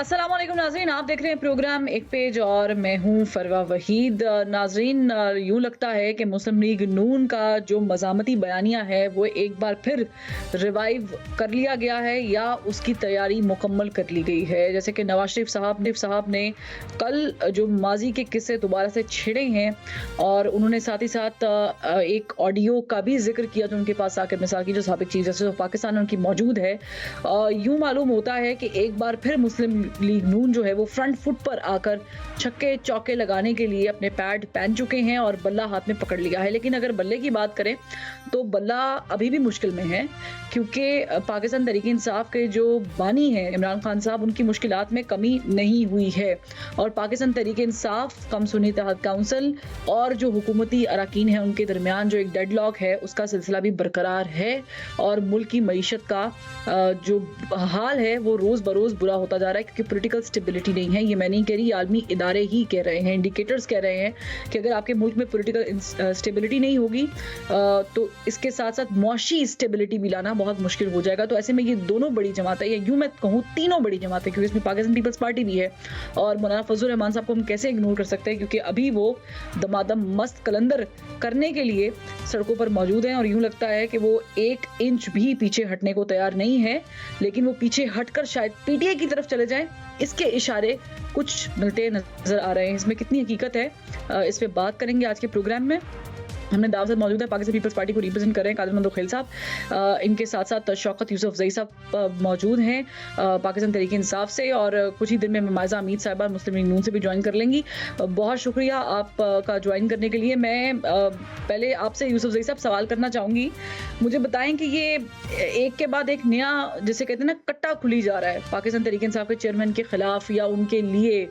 अस्सलाम वालेकुम नाज़रीन, आप देख रहे हैं प्रोग्राम एक पेज और मैं हूं फरवा वहीद। नाज़रीन, यूं लगता है कि मुस्लिम लीग नून का जो मज़ामती बयानिया है वो एक बार फिर रिवाइव कर लिया गया है या उसकी तैयारी मुकम्मल कर ली गई है। जैसे कि नवाज शरीफ साहब ने कल जो माजी के किस्से दोबारा से छेड़े हैं और उन्होंने साथ ही साथ एक ऑडियो का भी जिक्र किया जो उनके पास साकिब निसार की जो साबिक चीफ जस्टिस ऑफ पाकिस्तान उनकी मौजूद है। यूं मालूम होता है कि एक बार फिर मुस्लिम लीग नून जो है वो फ्रंट फुट पर आकर छक्के चौके लगाने के लिए अपने पैड पहन चुके हैं और बल्ला हाथ में पकड़ लिया है। लेकिन अगर बल्ले की बात करें तो बल्ला अभी भी मुश्किल में है, क्योंकि पाकिस्तान तहरीक इंसाफ के जो बानी हैं इमरान खान साहब, उनकी मुश्किलात में कमी नहीं हुई है और पाकिस्तान तहरीक इंसाफ, कम सुन्नी इत्तेहाद काउंसिल और जो हुकूमती अरकान हैं उनके दरमियान जो एक डेडलॉक है उसका सिलसिला भी बरकरार है और मुल्क की मईशत का जो हाल है वो रोज बरोज बुरा होता जा रहा है, क्योंकि पॉलिटिकल स्टेबिलिटी नहीं है। ये मैं नहीं कह रही, आलमी इदारे ही कह रहे हैं, इंडिकेटर्स कह रहे हैं कि अगर आपके मुल्क में पॉलिटिकल स्टेबिलिटी नहीं होगी तो इसके साथ साथ मुआशी स्टेबिलिटी भी लाना बहुत मुश्किल हो जाएगा। तो ऐसे में ये दोनों बड़ी जमातें, या यूं मैं कहूँ तीनों बड़ी जमातें, क्योंकि इसमें पाकिस्तान पीपल्स पार्टी भी है और मौलाना फजलुर रहमान साहब को हम कैसे इग्नोर कर सकते हैं, क्योंकि अभी वो दमादम मस्त कलंदर करने के लिए सड़कों पर मौजूद हैं और यूं लगता है कि वो एक इंच भी पीछे हटने को तैयार नहीं है। लेकिन वो पीछे हटकर शायद पीटीआई की तरफ चले जाएं, इसके इशारे कुछ मिलते नजर आ रहे हैं। इसमें कितनी हकीकत है इस पे बात करेंगे आज के प्रोग्राम में। हमने दावत से मौजूद है, पाकिस्तान पीपल्स पार्टी को रिप्रेजेंट कर रहे हैं कादिर मंदो खेल साहब, इनके साथ साथ शौकत यूसुफ जई साहब मौजूद हैं पाकिस्तान तहरीक इंसाफ से, और कुछ ही दिन में मायजा अमीद साहिबा मुस्लिम लीग नून से भी ज्वाइन कर लेंगी। बहुत शुक्रिया आपका ज्वाइन करने के लिए। मैं पहले आपसे यूसुफ जई साहब सवाल करना चाहूँगी, मुझे बताएं कि ये एक के बाद एक नया, जिसे कहते हैं ना, कट्टा खुली जा रहा है पाकिस्तान तहरीक इंसाफ के चेयरमैन के खिलाफ या उनके लिए,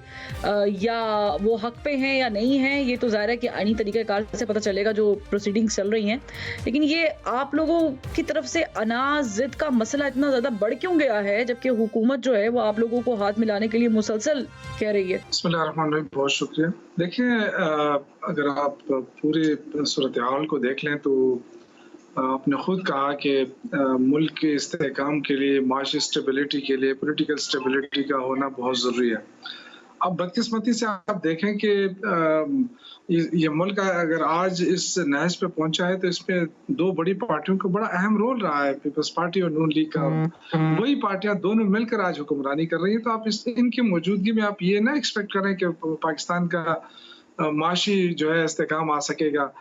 या वो हक पे हैं या नहीं हैं, ये तो जाहिर है कि आईनी तरीक़ेकार से पता चलेगा जो प्रोसीडिंग्स चल रही हैं। लेकिन ये आप लोगों की तरफ से अनाज जिद का मसला इतना ज्यादा बढ़ क्यों गया है, जबकि हुकूमत जो है वो आप लोगों को हाथ मिलाने के लिए मुसलसल कह रही है? बिस्मिल्लाहिर्रहमानिर्रहीम, बहुत शुक्रिया। देखिए, अगर आप पूरी सूरत हाल को देख लें तो आपने खुद कहा कि मुल्क के इस्तेहकाम के लिए, माशी स्टेबिलिटी के लिए, पॉलिटिकल स्टेबिलिटी का होना बहुत ज़रूरी है। अब बदकिस्मती से आप देखें कि ये मुल्क अगर आज इस नहज पे पहुंचा है तो इसमें दो बड़ी पार्टियों का बड़ा अहम रोल रहा है, पीपल्स पार्टी और नून लीग का। वही पार्टियां दोनों मिलकर आज हुक्मरानी कर रही है, तो आप इनकी मौजूदगी में आप ये ना एक्सपेक्ट करें कि पाकिस्तान का माशी जो है इस्तेहकाम आ सकेगा,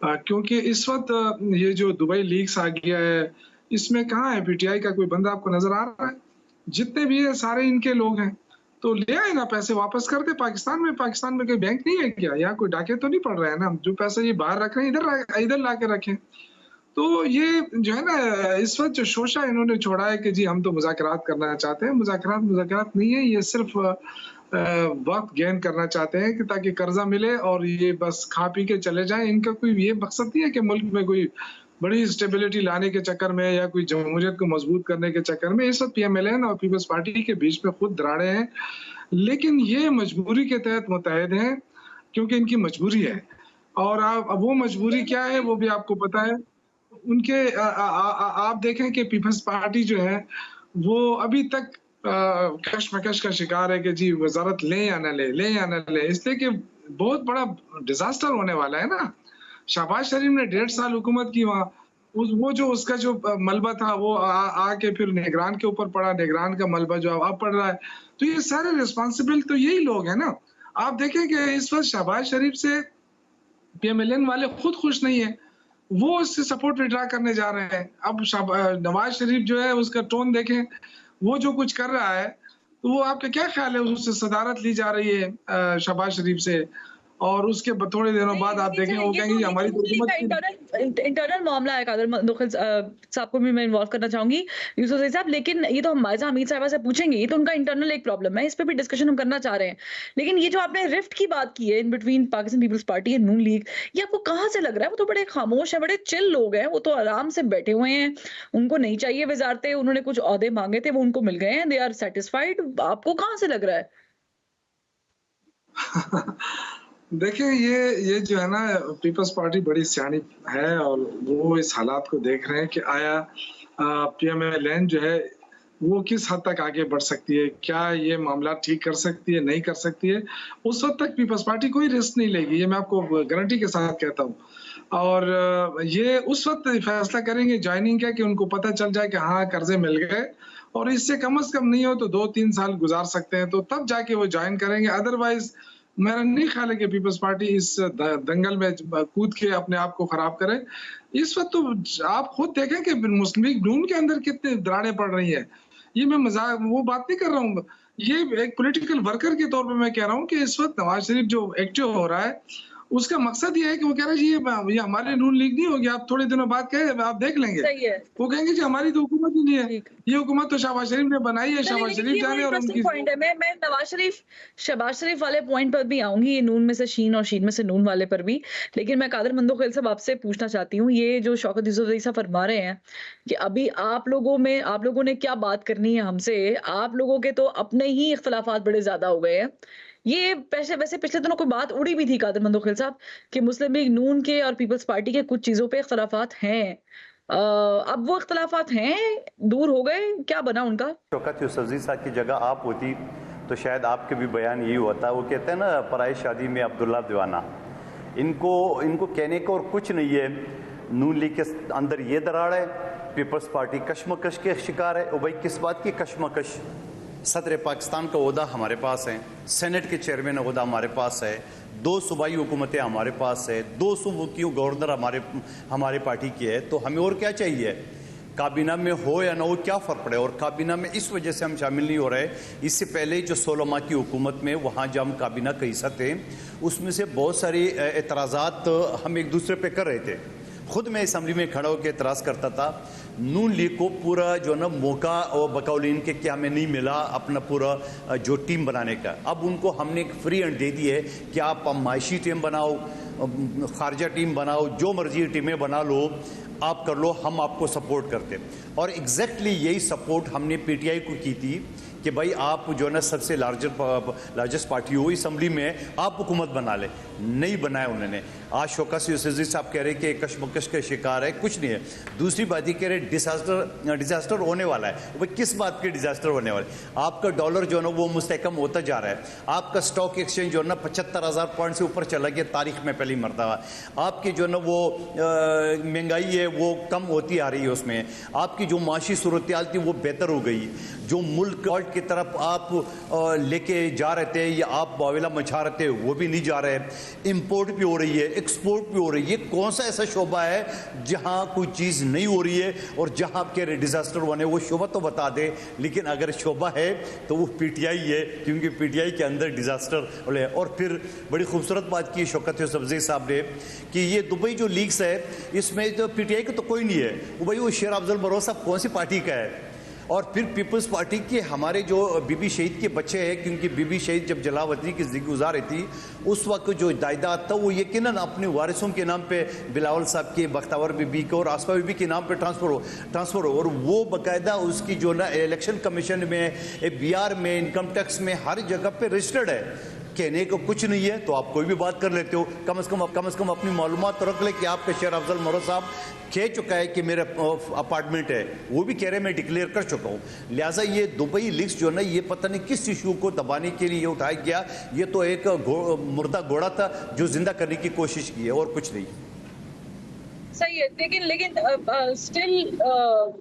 क्योंकि इस वक्त ये जो दुबई लीग्स आ गया है, इसमें कहाँ है पीटीआई का कोई बंदा आपको नजर आ रहा है? जितने भी है सारे इनके लोग हैं, तो ले आए ना, पैसे वापस कर दे पाकिस्तान में। पाकिस्तान में कोई बैंक नहीं है क्या? यहाँ कोई डाके तो नहीं पड़ रहे हैं ना? जो पैसे ये बाहर रख रहे हैं इधर ला के रखें। तो ये जो है ना, इस वक्त जो शोशा इन्होंने छोड़ा है कि जी हम तो मुज़ाकरात करना चाहते हैं, मुज़ाकरात नहीं है, ये सिर्फ वक्त गेन करना चाहते हैं कि ताकि कर्जा मिले और ये बस खा पी के चले जाएं। इनका कोई ये मकसद नहीं है कि मुल्क में कोई बड़ी स्टेबिलिटी लाने के चक्कर में या कोई जमहूरियत को मजबूत करने के चक्कर में। इस वक्त पीएमएलएन और पीपल्स पार्टी के बीच में खुद दराड़े हैं, लेकिन ये मजबूरी के तहत मुत्तहद हैं, क्योंकि इनकी मजबूरी है। और अब वो मजबूरी क्या है वो भी आपको पता है। उनके आप देखें कि पीपल्स पार्टी जो है वो अभी तक कशमकश का शिकार है कि जी वजारत लें या न ले, इसलिए कि बहुत बड़ा डिजास्टर होने वाला है ना। शहबाज शरीफ ने 1.5 साल हुकूमत की वहाँ, वो जो उसका जो मलबा था वो आके फिर निगरान के ऊपर पड़ा, निगरान का मलबा जो अब पड़ रहा है, तो ये सारे रिस्पॉन्सिबल तो यही लोग हैं ना। आप देखें कि इस वक्त शहबाज शरीफ से पीएमएलएन वाले खुद खुश नहीं है, वो उससे सपोर्ट विड्रा करने जा रहे हैं। अब नवाज शरीफ जो है उसका टोन देखें, वो जो कुछ कर रहा है, तो वो आपका क्या ख्याल है, उससे सदारत ली जा रही है शहबाज शरीफ से, और उसके थोड़े दिनों बाद आप देखें वो कहेंगे हमारी इंटरनल मामला है। कादिर मंदो साहब को भी मैं इन्वॉल्व करना चाहूंगी, यूसुफ जई साहब, लेकिन ये तो हम मायजा हमीद साहिबा से पूछेंगे, ये तो उनका इंटरनल एक प्रॉब्लम है, इस पे भी डिस्कशन हम करना चाह रहे हैं। लेकिन ये जो आपने रिफ्ट की बात की है in between Pakistan peoples party and Noon league, ये आपको कहाँ से लग रहा है? वो तो बड़े खामोश है, बड़े चिल लोग हैं, वो तो आराम से बैठे हुए हैं, उनको नहीं चाहिए वजारतें, उन्होंने कुछ ओहदे मांगे थे वो उनको मिल गए हैं, दे आर सेटिस्फाइड। आपको कहाँ से लग रहा है? देखिए, ये जो है ना, पीपल्स पार्टी बड़ी सियानी है और वो इस हालात को देख रहे हैं कि आया पीएमएलएन जो है वो किस हद तक आगे बढ़ सकती है, क्या ये मामला ठीक कर सकती है, नहीं कर सकती है, उस हद तक पीपल्स पार्टी कोई रिस्क नहीं लेगी, ये मैं आपको गारंटी के साथ कहता हूँ। और ये उस वक़्त फैसला करेंगे जॉइनिंग का कि उनको पता चल जाए कि हाँ, कर्ज़े मिल गए और इससे कम से कम नहीं हो तो 2-3 साल गुज़ार सकते हैं, तो तब जाके वो जॉइन करेंगे। अदरवाइज़ मेरा नहीं ख़्याल है कि पीपल्स पार्टी इस दंगल में कूद के अपने आप को ख़राब करे। इस वक़्त तो आप खुद देखें कि मुस्लिम लीग नून के अंदर कितनी दरारें पड़ रही हैं। ये मैं मज़ाक वो बात नहीं कर रहा हूँ। ये एक पॉलिटिकल वर्कर के तौर पे मैं कह रहा हूँ कि इस वक़्त नवाज़ शरीफ जो एक्टिव हो रहा है, उसका मकसद ये है कि वो कह रहा है जी ये हमारी नून लीग नहीं होगी, आप थोड़े दिनों बाद कहें आप देख लेंगे। सही है। वो कहेंगे जी हमारी तो हुकूमत ही नहीं है। ठीक। ये हुकूमत तो शहबाज शरीफ ने बनाई है, चलिए, शहबाज लेकिन शरीफ ये बड़ा जाने और इंटरेस्टिंग उनकी पॉइंट है। मैं शहबाज शरीफ वाले पॉइंट पर भी आऊँगी, ये नून में से शीन और शीन में से नून वाले पर भी। लेकिन मैं कादर मंदोखेल साहब आपसे पूछना चाहती हूँ, ये जो शौकत यूसुफ़ज़ई साहब फरमा रहे हैं कि अभी आप लोगों ने क्या बात करनी है हमसे, आप लोगों के तो अपने ही इख्तिलाफ़ात बड़े ज़्यादा हो गए हैं। ये वैसे पिछले दिनों कोई बात उड़ी भी थी कादर मंदोखेल साहब कि मुस्लिम लीग नून के और पीपल्स पार्टी के कुछ चीज़ों पे इख्तिलाफ़ात हैं। अब वो इख्तिलाफ़ात हैं, दूर हो गए, क्या बना उनका? शौकत यूसुफ़ज़ई साहब की जगह आप होती तो शायद आपके भी बयान यही होता। वो कहते हैं ना, पराई शादी में अब्दुल्ला दीवाना। इनको कहने को और कुछ नहीं है। नून लीग के अंदर ये दरार है, पीपल्स पार्टी कशमकश के शिकार है। और भाई किस बात की कशमकश? सदर पाकिस्तान का ओहदा हमारे पास है, सेनेट के चेयरमैन ओहदा हमारे पास है, 2 सूबाई हुकूमतें हमारे पास है, 2 सूबों की गवर्नर हमारे पार्टी की है। तो हमें और क्या चाहिए? काबीना में हो या ना हो क्या फ़र्क पड़े? और काबीना में इस वजह से हम शामिल नहीं हो रहे, इससे पहले जो 16 माह की हुकूमत में वहाँ जब हम काबीना का हिस्सा थे, उसमें से बहुत सारी एतराज़ात हम एक दूसरे पे कर रहे थे। खुद मैं असम्बली में खड़ा होकर एतराज़ करता था। नून लीग को पूरा जो ना मौका और बकौल के कि हमें नहीं मिला अपना पूरा जो टीम बनाने का। अब उनको हमने एक फ्री हैंड दे दी है कि आप मायशी टीम बनाओ, खारजा टीम बनाओ, जो मर्जी टीमें बना लो, आप कर लो, हम आपको सपोर्ट करते। और एग्जैक्टली यही सपोर्ट हमने पीटीआई को की थी कि भाई आप जो है ना सबसे लार्जेस्ट पार्टी हो असम्बली में, आप हुकूमत बना ले। नहीं बनाया उन्होंने। आज शौकत यूसुफ़ज़ई साहब कह रहे कि कशमकश का शिकार है, कुछ नहीं है। दूसरी बात ये कह रहे डिजास्टर होने वाला है। भाई किस बात के डिजास्टर होने वाला है? आपका डॉलर जो है ना वो मुस्तहकम होता जा रहा है। आपका स्टॉक एक्सचेंज जो है ना 75,000 पॉइंट से ऊपर चला गया तारीख में पहली मरतबा। आपकी जो है ना वो महंगाई है वो कम होती आ रही है। उसमें आपकी जो माशी सूरत-ए-हाल थी वो बेहतर हो गई। जो मुल्क की तरफ आप लेके जा रहे थे या आप बावेला मचा रहे थे वो भी नहीं जा रहे। इंपोर्ट भी हो रही है, एक्सपोर्ट भी हो रही है। कौन सा ऐसा शोबा है जहां कोई चीज़ नहीं हो रही है और जहां आपके डिजास्टर बने? वो शोबा तो बता दे, लेकिन अगर शोबा है तो वो पीटीआई है, क्योंकि पीटीआई के अंदर डिजास्टर है। और फिर बड़ी खूबसूरत बात की शौकत यूसुफ़ज़ई साहब ने कि ये दुबई जो लीग्स है इसमें तो पीटीआई का तो कोई नहीं है। वो भाई वो शेर अफजल बरो साहब कौन सी पार्टी का है? और फिर पीपल्स पार्टी के हमारे जो बीबी शहीद के बच्चे हैं, क्योंकि बीबी शहीद जब जलावतनी की जिंदगी गुजार रही थी उस वक्त जो जायदाद था वो यकीनन अपने वारिसों के नाम पे, बिलावल साहब के, बख्तावर बीबी के और आसफा बीबी के नाम पे ट्रांसफ़र हो। और वो बाकायदा उसकी जो ना इलेक्शन कमीशन में, बिहार में, इनकम टैक्स में, हर जगह पे रजिस्टर्ड है। कहने को कुछ नहीं है तो आप कोई भी बात कर लेते हो। कम से कम अपनी मालूमात तो रख ले कि आपके शेर अफजल मरो साहब कह चुका है कि मेरा अपार्टमेंट है, वो भी कह रहे मैं डिक्लेयर कर चुका हूँ। लिहाजा ये दुबई लीग्स जो ना ये पता नहीं किस इशू को दबाने के लिए उठाया गया। ये तो एक मुर्दा घोड़ा था जो जिंदा करने की कोशिश की है और कुछ नहीं। सही है, लेकिन स्टिल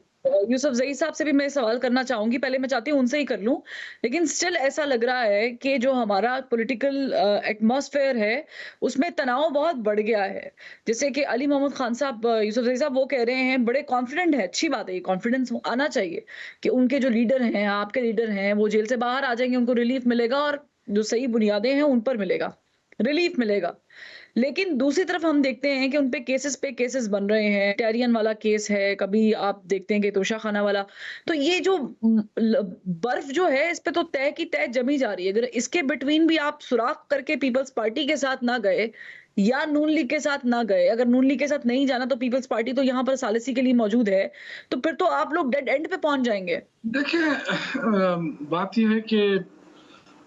यूसुफ़ज़ई साहब से भी मैं सवाल करना चाहूंगी। पहले मैं चाहती हूँ उनसे ही कर लूं, लेकिन स्टिल ऐसा लग रहा है कि जो हमारा पॉलिटिकल एटमॉस्फेयर है उसमें तनाव बहुत बढ़ गया है। जैसे कि अली मोहम्मद खान साहब, यूसुफ़ज़ई साहब वो कह रहे हैं, बड़े कॉन्फिडेंट है, अच्छी बात है, ये कॉन्फिडेंस आना चाहिए कि उनके जो लीडर हैं, आपके लीडर हैं, वो जेल से बाहर आ जाएंगे, उनको रिलीफ मिलेगा और जो सही बुनियादें हैं उन पर मिलेगा, रिलीफ मिलेगा। लेकिन दूसरी तरफ हम देखते हैं कि उनपे केसेस बन रहे हैं। टेरियन वाला केस है, कभी आप देखते हैं कि तोशा खाना वाला। तो ये जो बर्फ जो है इस पे तो तय की तय जमी जा रही है। अगर इसके बिटवीन भी आप सुराख करके पीपल्स पार्टी के साथ ना गए या नून लीग के साथ ना गए, अगर नून लीग के साथ नहीं जाना तो पीपल्स पार्टी तो यहाँ पर सालिसी के लिए मौजूद है, तो फिर तो आप लोग डेड एंड पे पहुंच जाएंगे। देखिए, बात यह है कि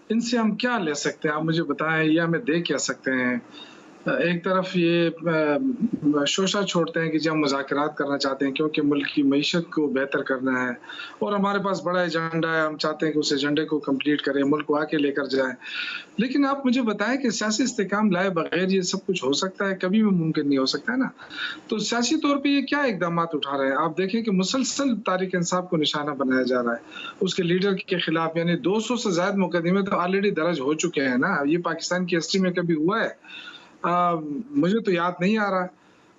इनसे हम क्या ले सकते हैं, आप मुझे बताएं, या हमें दे क्या सकते हैं। एक तरफ ये शोशा छोड़ते हैं कि जी हम मुज़ाकरात करना चाहते हैं क्योंकि मुल्क की मईशत को बेहतर करना है और हमारे पास बड़ा एजेंडा है, हम चाहते हैं कि उस एजेंडे को कंप्लीट करें, मुल्क को आगे लेकर जाएं। लेकिन आप मुझे बताएं कि सियासी इस्तेकाम लाए बगैर ये सब कुछ हो सकता है? कभी भी मुमकिन नहीं हो सकता है ना। तो सियासी तौर पे ये क्या इकदाम उठा रहे हैं? आप देखें कि मुसलसल तारीक इंसाफ को निशाना बनाया जा रहा है, उसके लीडर के खिलाफ, यानी 200 से ज्यादा मुकदमे तो ऑलरेडी दर्ज हो चुके हैं ना। ये पाकिस्तान की हिस्ट्री में कभी हुआ है? मुझे तो याद नहीं आ रहा।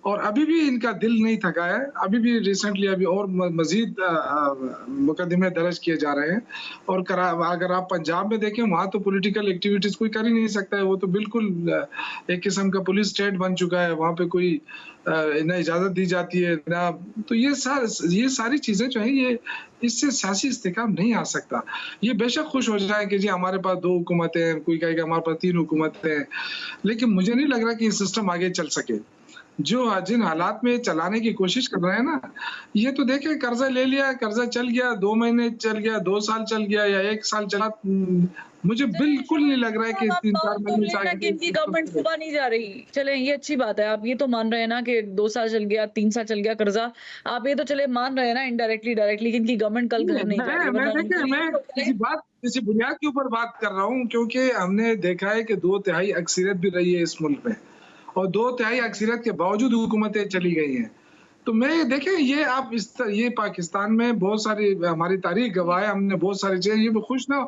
और अभी भी इनका दिल नहीं थका है, अभी भी रिसेंटली अभी और मजीद मुकदमे दर्ज किए जा रहे हैं। और अगर आप पंजाब में देखें, वहाँ तो पॉलिटिकल एक्टिविटीज कोई कर ही नहीं सकता है, वो तो बिल्कुल एक किस्म का पुलिस स्टेट बन चुका है। वहाँ पे कोई ना इजाजत दी जाती है ना। तो ये सारी चीजें जो है, ये इससे सियासी इस्तेकाम नहीं आ सकता। ये बेशक खुश हो जाए कि जी हमारे पास 2 हुकूमतें हैं, कोई कहेगा हमारे पास 3 हुकूमतें हैं, लेकिन मुझे नहीं लग रहा कि ये सिस्टम आगे चल सके। जिन हालात में चलाने की कोशिश कर रहे हैं ना, ये तो देखिए कर्जा ले लिया, कर्जा चल गया, 2 महीने चल गया, 2 साल चल गया या 1 साल चला। मुझे बिल्कुल नहीं लग रहा है कि 3-4 महीने से कि इनकी गवर्नमेंट सुबह नहीं जा रही। चले ये अच्छी बात है, आप ये तो मान रहे हैं ना कि 2 साल चल गया, 3 साल चल गया कर्जा। आप ये तो चले मान रहे हैं ना इनडायरेक्टली डायरेक्टली कि इनकी गवर्नमेंट कल घर नहीं जा रही। मैं किसी बुनियाद के ऊपर बात कर रहा हूँ, क्योंकि हमने देखा है कि 2 तिहाई अक्सरियत भी रही है इस मुल्क में और 2 तिहाई अक्सरियत के बावजूद हुकूमतें चली गई हैं। तो मैं देखें, ये आप ये पाकिस्तान में बहुत सारी हमारी तारीख गवाह है, हमने बहुत सारी चीजें, ये खुश ना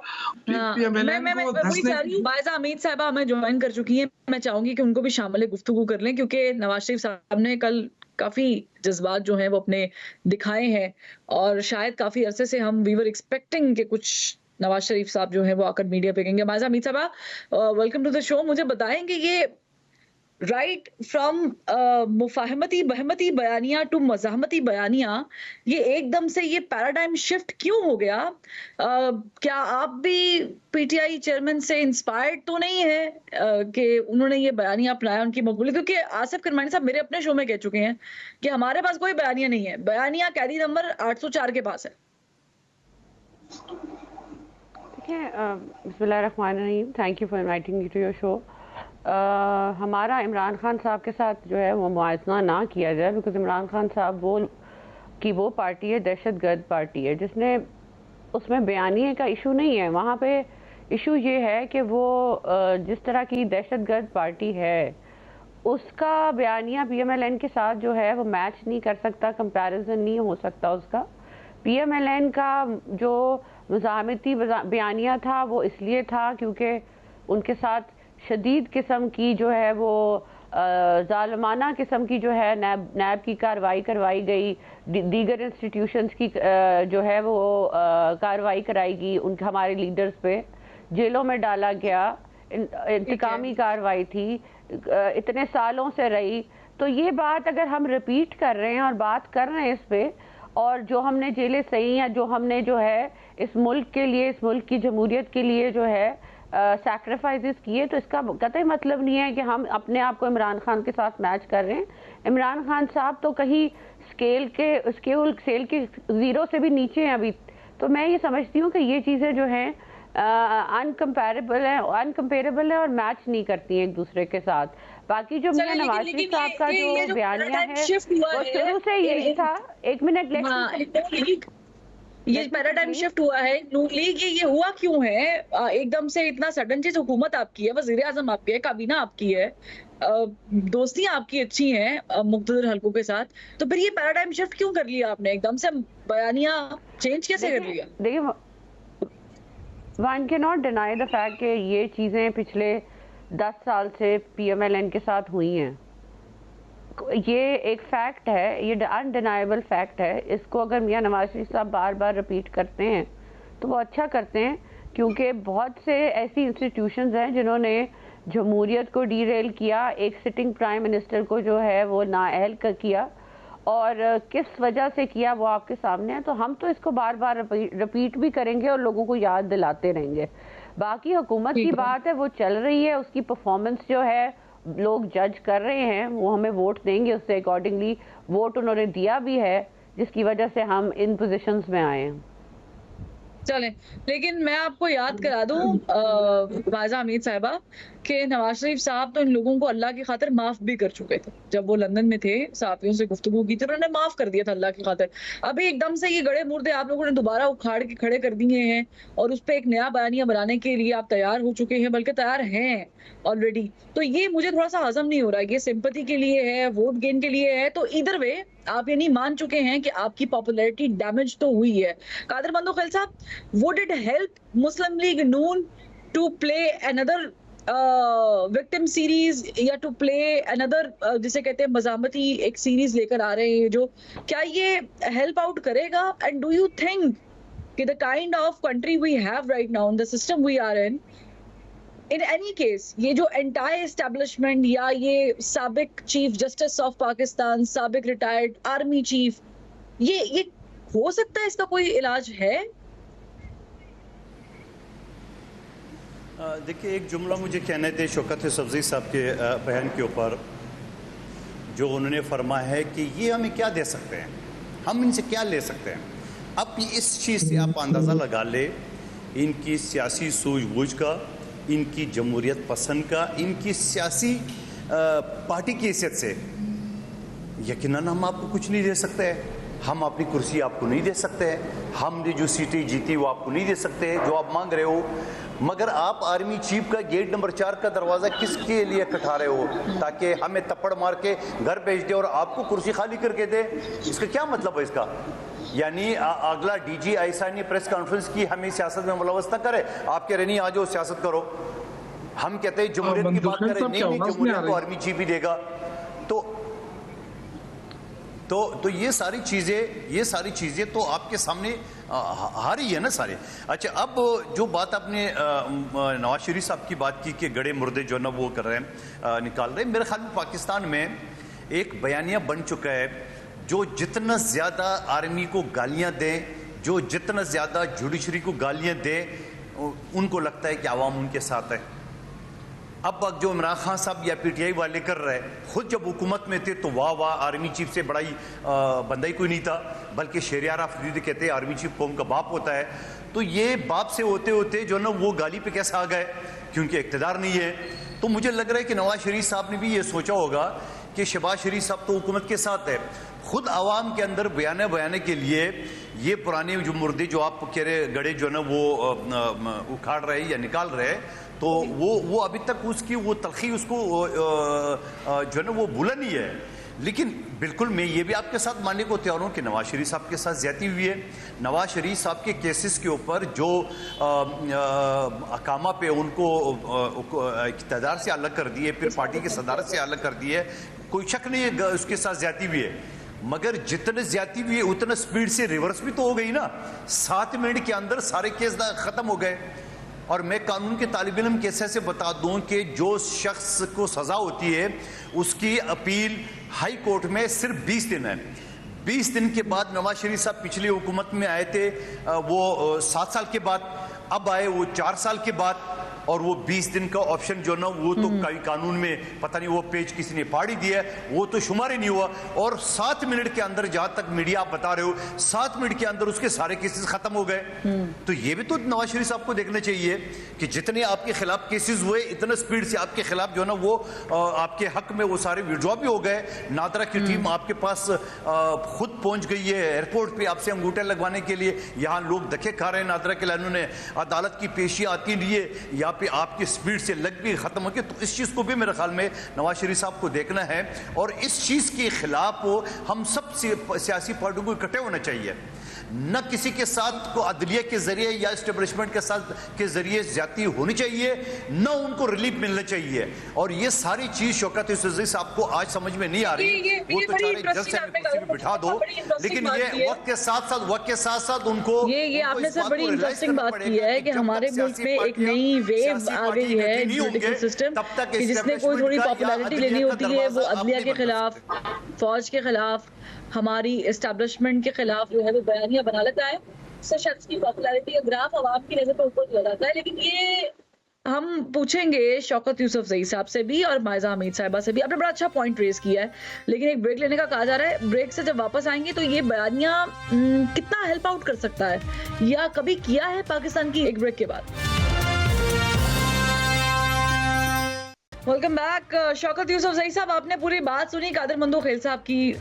बायज़ा हमीद साहिबा हमें ज्वाइन कर चुकी हैं। मैं चाहूंगी कि उनको भी शामिल गुफ्तगू कर लें, क्योंकि नवाज शरीफ साहब ने कल काफी जज्बात जो हैं वो अपने दिखाए हैं और शायद काफी अरसे से हम वी वर एक्सपेक्टिंग कि कुछ नवाज शरीफ साहब जो है वो आकर मीडिया पे कहेंगे। बायज़ा हमीद साहबा, वेलकम टू द शो। मुझे बताएंगे ये राइट फ्रॉम मुफाहमती बहमती बयानिया टू मज़ाहमती बयानिया, ये एकदम से ये पैराडाइम शिफ्ट क्यों हो गया? क्या आप भी पीटीआई चेयरमैन से इंस्पायर्ड तो नहीं है कि उन्होंने ये बयानिया अपनाया, उनकी मकबूलियत? क्योंकि आसिफ करमानी साहब मेरे अपने शो में कह चुके हैं कि हमारे पास कोई बयानिया नहीं है, बयानिया कैदी नंबर 804 के पास है। देखिए, बिस्मिल्लाहिर्रहमानिर्रहीम, thank you for inviting me to your show. हमारा इमरान खान साहब के साथ जो है वो मुआवजा ना किया जाए, बिकॉज इमरान खान साहब वो पार्टी है, दहशतगर्द पार्टी है, जिसने उसमें बयानिए का इशू नहीं है। वहाँ पे इशू ये है कि वो जिस तरह की दहशतगर्द पार्टी है उसका बयानिया PMLN के साथ जो है वो मैच नहीं कर सकता, कंपैरिजन नहीं हो सकता उसका। PMLN का जो मज़ाहमती बयानिया था वो इसलिए था क्योंकि उनके साथ शदीद किस्म की जो है वो ज़ालिमाना किस्म की जो है नैब की कार्रवाई करवाई गई, दीगर इंस्टीट्यूशंस की जो है वो कार्रवाई कराई गई, उनके हमारे लीडर्स पे जेलों में डाला गया, इंतकामी कार्रवाई थी, इतने सालों से रही। तो ये बात अगर हम रिपीट कर रहे हैं और बात कर रहे हैं इस पे, और जो हमने जेलें सही या जो हमने जो है इस मुल्क के लिए, इस मुल्क की जमहूरियत के लिए जो है सैक्रिफाइसेस किए, तो इसका कतई मतलब नहीं है कि हम अपने आप को इमरान खान के साथ मैच कर रहे हैं। इमरान खान साहब तो कहीं स्केल के ज़ीरो से भी नीचे हैं अभी। तो मैं ये समझती हूँ कि ये चीज़ें जो हैं अनकम्पेरेबल है और मैच नहीं करती हैं एक दूसरे के साथ। बाकी जो मियां नवाज शरीफ साहब का जो बयानिया है वो शुरू से यही था। एक मिनट, ये पैराडाइम शिफ्ट हुआ है नून लीग, ये हुआ क्यों है एकदम से इतना सडन चीज? हुकूमत आपकी है, वजीर आजम आपकी है, काबीना आपकी है, दोस्तियां आपकी अच्छी हैं मुख्तलिफ हलकों के साथ, तो फिर ये पैराडाइम शिफ्ट क्यों कर लिया आपने? एकदम से बयानिया चेंज कैसे कर लिया? देखिए, one can not deny the fact कि ये चीज़ें पिछले 10 साल से PMLN के साथ हुई हैं। ये एक फैक्ट है, ये अनडिनाइबल फैक्ट है। इसको अगर मियां नवाज शरीफ साहब बार बार रिपीट करते हैं तो वो अच्छा करते हैं, क्योंकि बहुत से ऐसी इंस्टीट्यूशंस हैं जिन्होंने जमहूरियत को डीरेल किया, एक सिटिंग प्राइम मिनिस्टर को जो है वो नाअहल किया, और किस वजह से किया वो आपके सामने है। तो हम तो इसको बार बार रिपीट भी करेंगे और लोगों को याद दिलाते रहेंगे। बाकी हुकूमत की बात है, वो चल रही है, उसकी परफॉर्मेंस जो है लोग जज कर रहे हैं, वो हमें वोट देंगे, उससे अकॉर्डिंगली वोट उन्होंने दिया भी है, जिसकी वजह से हम इन पोजीशंस में आए हैं। चलें, लेकिन मैं आपको याद करा दूं वाइजा हमीद साहिबा कि नवाज शरीफ साहब तो इन लोगों को अल्लाह की खातिर माफ भी कर चुके थे। जब वो लंदन में थे, सहाफियों से गुफ्तगू की थी, उन्होंने माफ कर दिया था अल्लाह की खातिर। अभी एकदम से ये गड़े मुर्दे आप लोगों ने दोबारा उखाड़ के खड़े कर दिए हैं और उस पे एक नया बयानिया बनाने के लिए आप तैयार हो चुके हैं, बल्कि तैयार हैं ऑलरेडी। तो ये मुझे थोड़ा सा हजम नहीं हो रहा है। ये सिंपैथी के लिए है, वोट गेन के लिए है, तो इधर वे आप ये नहीं मान चुके हैं कि आपकी पॉपुलैरिटी डैमेज तो हुई है। कादिर बंदोखेल साहब, would it help Muslim League Noon to play another victim series या टू प्ले अनदर जिसे कहते हैं मजामती एक सीरीज लेकर आ रहे हैं, जो क्या ये हेल्प आउट करेगा? एंड डू यू थिंक कि the kind of country we have right now, the system we are in any case, ये जो एंटायर एस्टेब्लिशमेंट या ये साबिक चीफ जस्टिस ऑफ पाकिस्तान, साबिक रिटायर्ड आर्मी चीफ, ये हो सकता है इसका कोई इलाज है? देखिए, एक जुमला मुझे कहने थे शौकत सब्जी साहब के बयान के ऊपर, जो उन्होंने फरमाया है कि ये हमें क्या दे सकते हैं, हम इनसे क्या ले सकते हैं। अब इस चीज़ से आप अंदाज़ा लगा ले इनकी सियासी सूझबूझ का, इनकी जमहूरियत पसंद का, इनकी सियासी पार्टी की हैसियत से। यकीनन हम आपको कुछ नहीं दे सकते हैं, हम अपनी कुर्सी आपको नहीं दे सकते हैं, हमने जो सीटें जीती वो आपको नहीं दे सकते जो आप मांग रहे हो। मगर आप आर्मी चीफ का गेट नंबर 4 का दरवाज़ा किसके लिए खटा रहे हो? ताकि हमें थप्पड़ मार के घर भेज दे और आपको कुर्सी खाली करके दे। इसका क्या मतलब है इसका? यानी अगला डीजी आईसा ने प्रेस कॉन्फ्रेंस की, हमें सियासत में मुलव्वस न करे, आप कह रहे नहीं आ जाओ सियासत करो। हम कहते हैं जमहूरियत की बात करें, नहीं जमहूरियत को आर्मी चीफ ही देगा। तो ये सारी चीज़ें तो आपके सामने आ रही है ना सारे। अच्छा, अब जो बात आपने नवाज शरीफ साहब की बात की कि गड़े मुर्दे जो ना वो कर रहे हैं, निकाल रहे हैं, मेरे ख्याल में पाकिस्तान में एक बयानिया बन चुका है, जो जितना ज़्यादा आर्मी को गालियाँ दें, जो जितना ज़्यादा जुडिशरी को गालियाँ दें, उनको लगता है कि आवाम उनके साथ है। अब जो इमरान खान साहब या पीटीआई वाले कर रहे हैं, खुद जब हुकूमत में थे तो वाह वाह आर्मी चीफ से बड़ा ही बंदा ही कोई नहीं था, बल्कि शहरियार अफरीदी कहते हैं आर्मी चीफ कौम का बाप होता है। तो ये बाप से होते होते जो ना वो गाली पे कैसे आ गए, क्योंकि इक़्तिदार नहीं है। तो मुझे लग रहा है कि नवाज शरीफ साहब ने भी ये सोचा होगा कि शहबाज शरीफ साहब तो हुकूमत के साथ है, खुद आवाम के अंदर बयाने के लिए ये पुराने जो मुर्दे जो आप कह रहे गड़े जो ना वो उखाड़ रहे या निकाल रहे, तो वो अभी तक उसकी वो तलखी उसको जो है ना वो भूला नहीं है। लेकिन बिल्कुल मैं ये भी आपके साथ मानने को तैयार हूँ कि नवाज शरीफ साहब के साथ ज्यादती हुई है। नवाज शरीफ साहब के केसेस के ऊपर जो अकामा पे उनको इक़्तिदार से अलग कर दिए, फिर पार्टी की सदारत से अलग कर दिए, कोई शक नहीं है उसके साथ ज्यादती हुई है। मगर जितने ज्यादती हुई है उतना स्पीड से रिवर्स भी तो हो गई ना। 7 मिनट के अंदर सारे केस खत्म हो गए। और मैं कानून के तालिब इल्म कैसे से बता दूं कि जो शख्स को सज़ा होती है उसकी अपील हाई कोर्ट में सिर्फ 20 दिन है। 20 दिन के बाद नवाज शरीफ साहब पिछली हुकूमत में आए थे, वो 7 साल के बाद, अब आए वो 4 साल के बाद, और वो 20 दिन का ऑप्शन जो ना वो तो कई कानून में पता नहीं वो पेज किसी ने फाड़ ही दिया, वो तो शुमार ही नहीं हुआ। और 7 मिनट के अंदर, जहां तक मीडिया आप बता रहे हो, 7 मिनट के अंदर उसके सारे केसेस खत्म हो गए। तो ये भी तो नवाज शरीफ साहब को देखना चाहिए कि जितने आपके खिलाफ केसेस हुए, इतना स्पीड से आपके खिलाफ जो ना वो आपके हक में वो सारे विड्रॉ भी हो गए। नादरा की टीम आपके पास खुद पहुंच गई है एयरपोर्ट पे आपसे अंगूठे लगवाने के लिए। यहाँ लोग धक्के खा रहे हैं नादरा के लाइनों ने, अदालत की पेशी आती नहीं है, यहाँ पे आपकी स्पीड से लग भी खत्म हो गई। तो इस चीज को भी मेरे ख्याल में नवाज शरीफ साहब को देखना है, और इस चीज के खिलाफ हम सब सियासी पार्टियों को इकट्ठे होना चाहिए। न किसी के साथ को अदलिया के जरिए या एस्टेब्लिशमेंट के साथ के जरिए ज्यादती होनी चाहिए, न उनको रिलीफ मिलना चाहिए। और ये सारी चीज शौकत साहब को आज समझ में नहीं आ रही। वो तो चाहे जज से कुर्सी पे बिठा दो, लेकिन ये वक्त के साथ साथ उनको ये आपने सर बड़ी इंटरेस्टिंग बात की है कि हमारे मुल्क में एक नई वेव आ गई है जुडिशल सिस्टम कि जिसने कोई थोड़ी पॉपुलैरिटी लेनी होती है वो अदलिया के खिलाफ, फौज के खिलाफ, हमारी एस्टेब्लिशमेंट के खिलाफ जो है वो बयानियां बना लेता है। उससे शख्स की पॉपुलैरिटी का ग्राफ आवाम की नजर पर ऊपर चला जाता है। लेकिन ये हम पूछेंगे शौकत यूसुफजई साहब से भी और मायजा हमीद साहिबा से भी। आपने बड़ा अच्छा पॉइंट रेज किया है, लेकिन एक ब्रेक लेने का कहा जा रहा है। ब्रेक से जब वापस आएंगे तो ये बयानिया कितना हेल्प आउट कर सकता है या कभी किया है पाकिस्तान की, एक ब्रेक के बाद। Welcome back. शौकत यूसुफजई साहब, आपने पूरी बात सुनी कादिर मंदो खेल साहब की।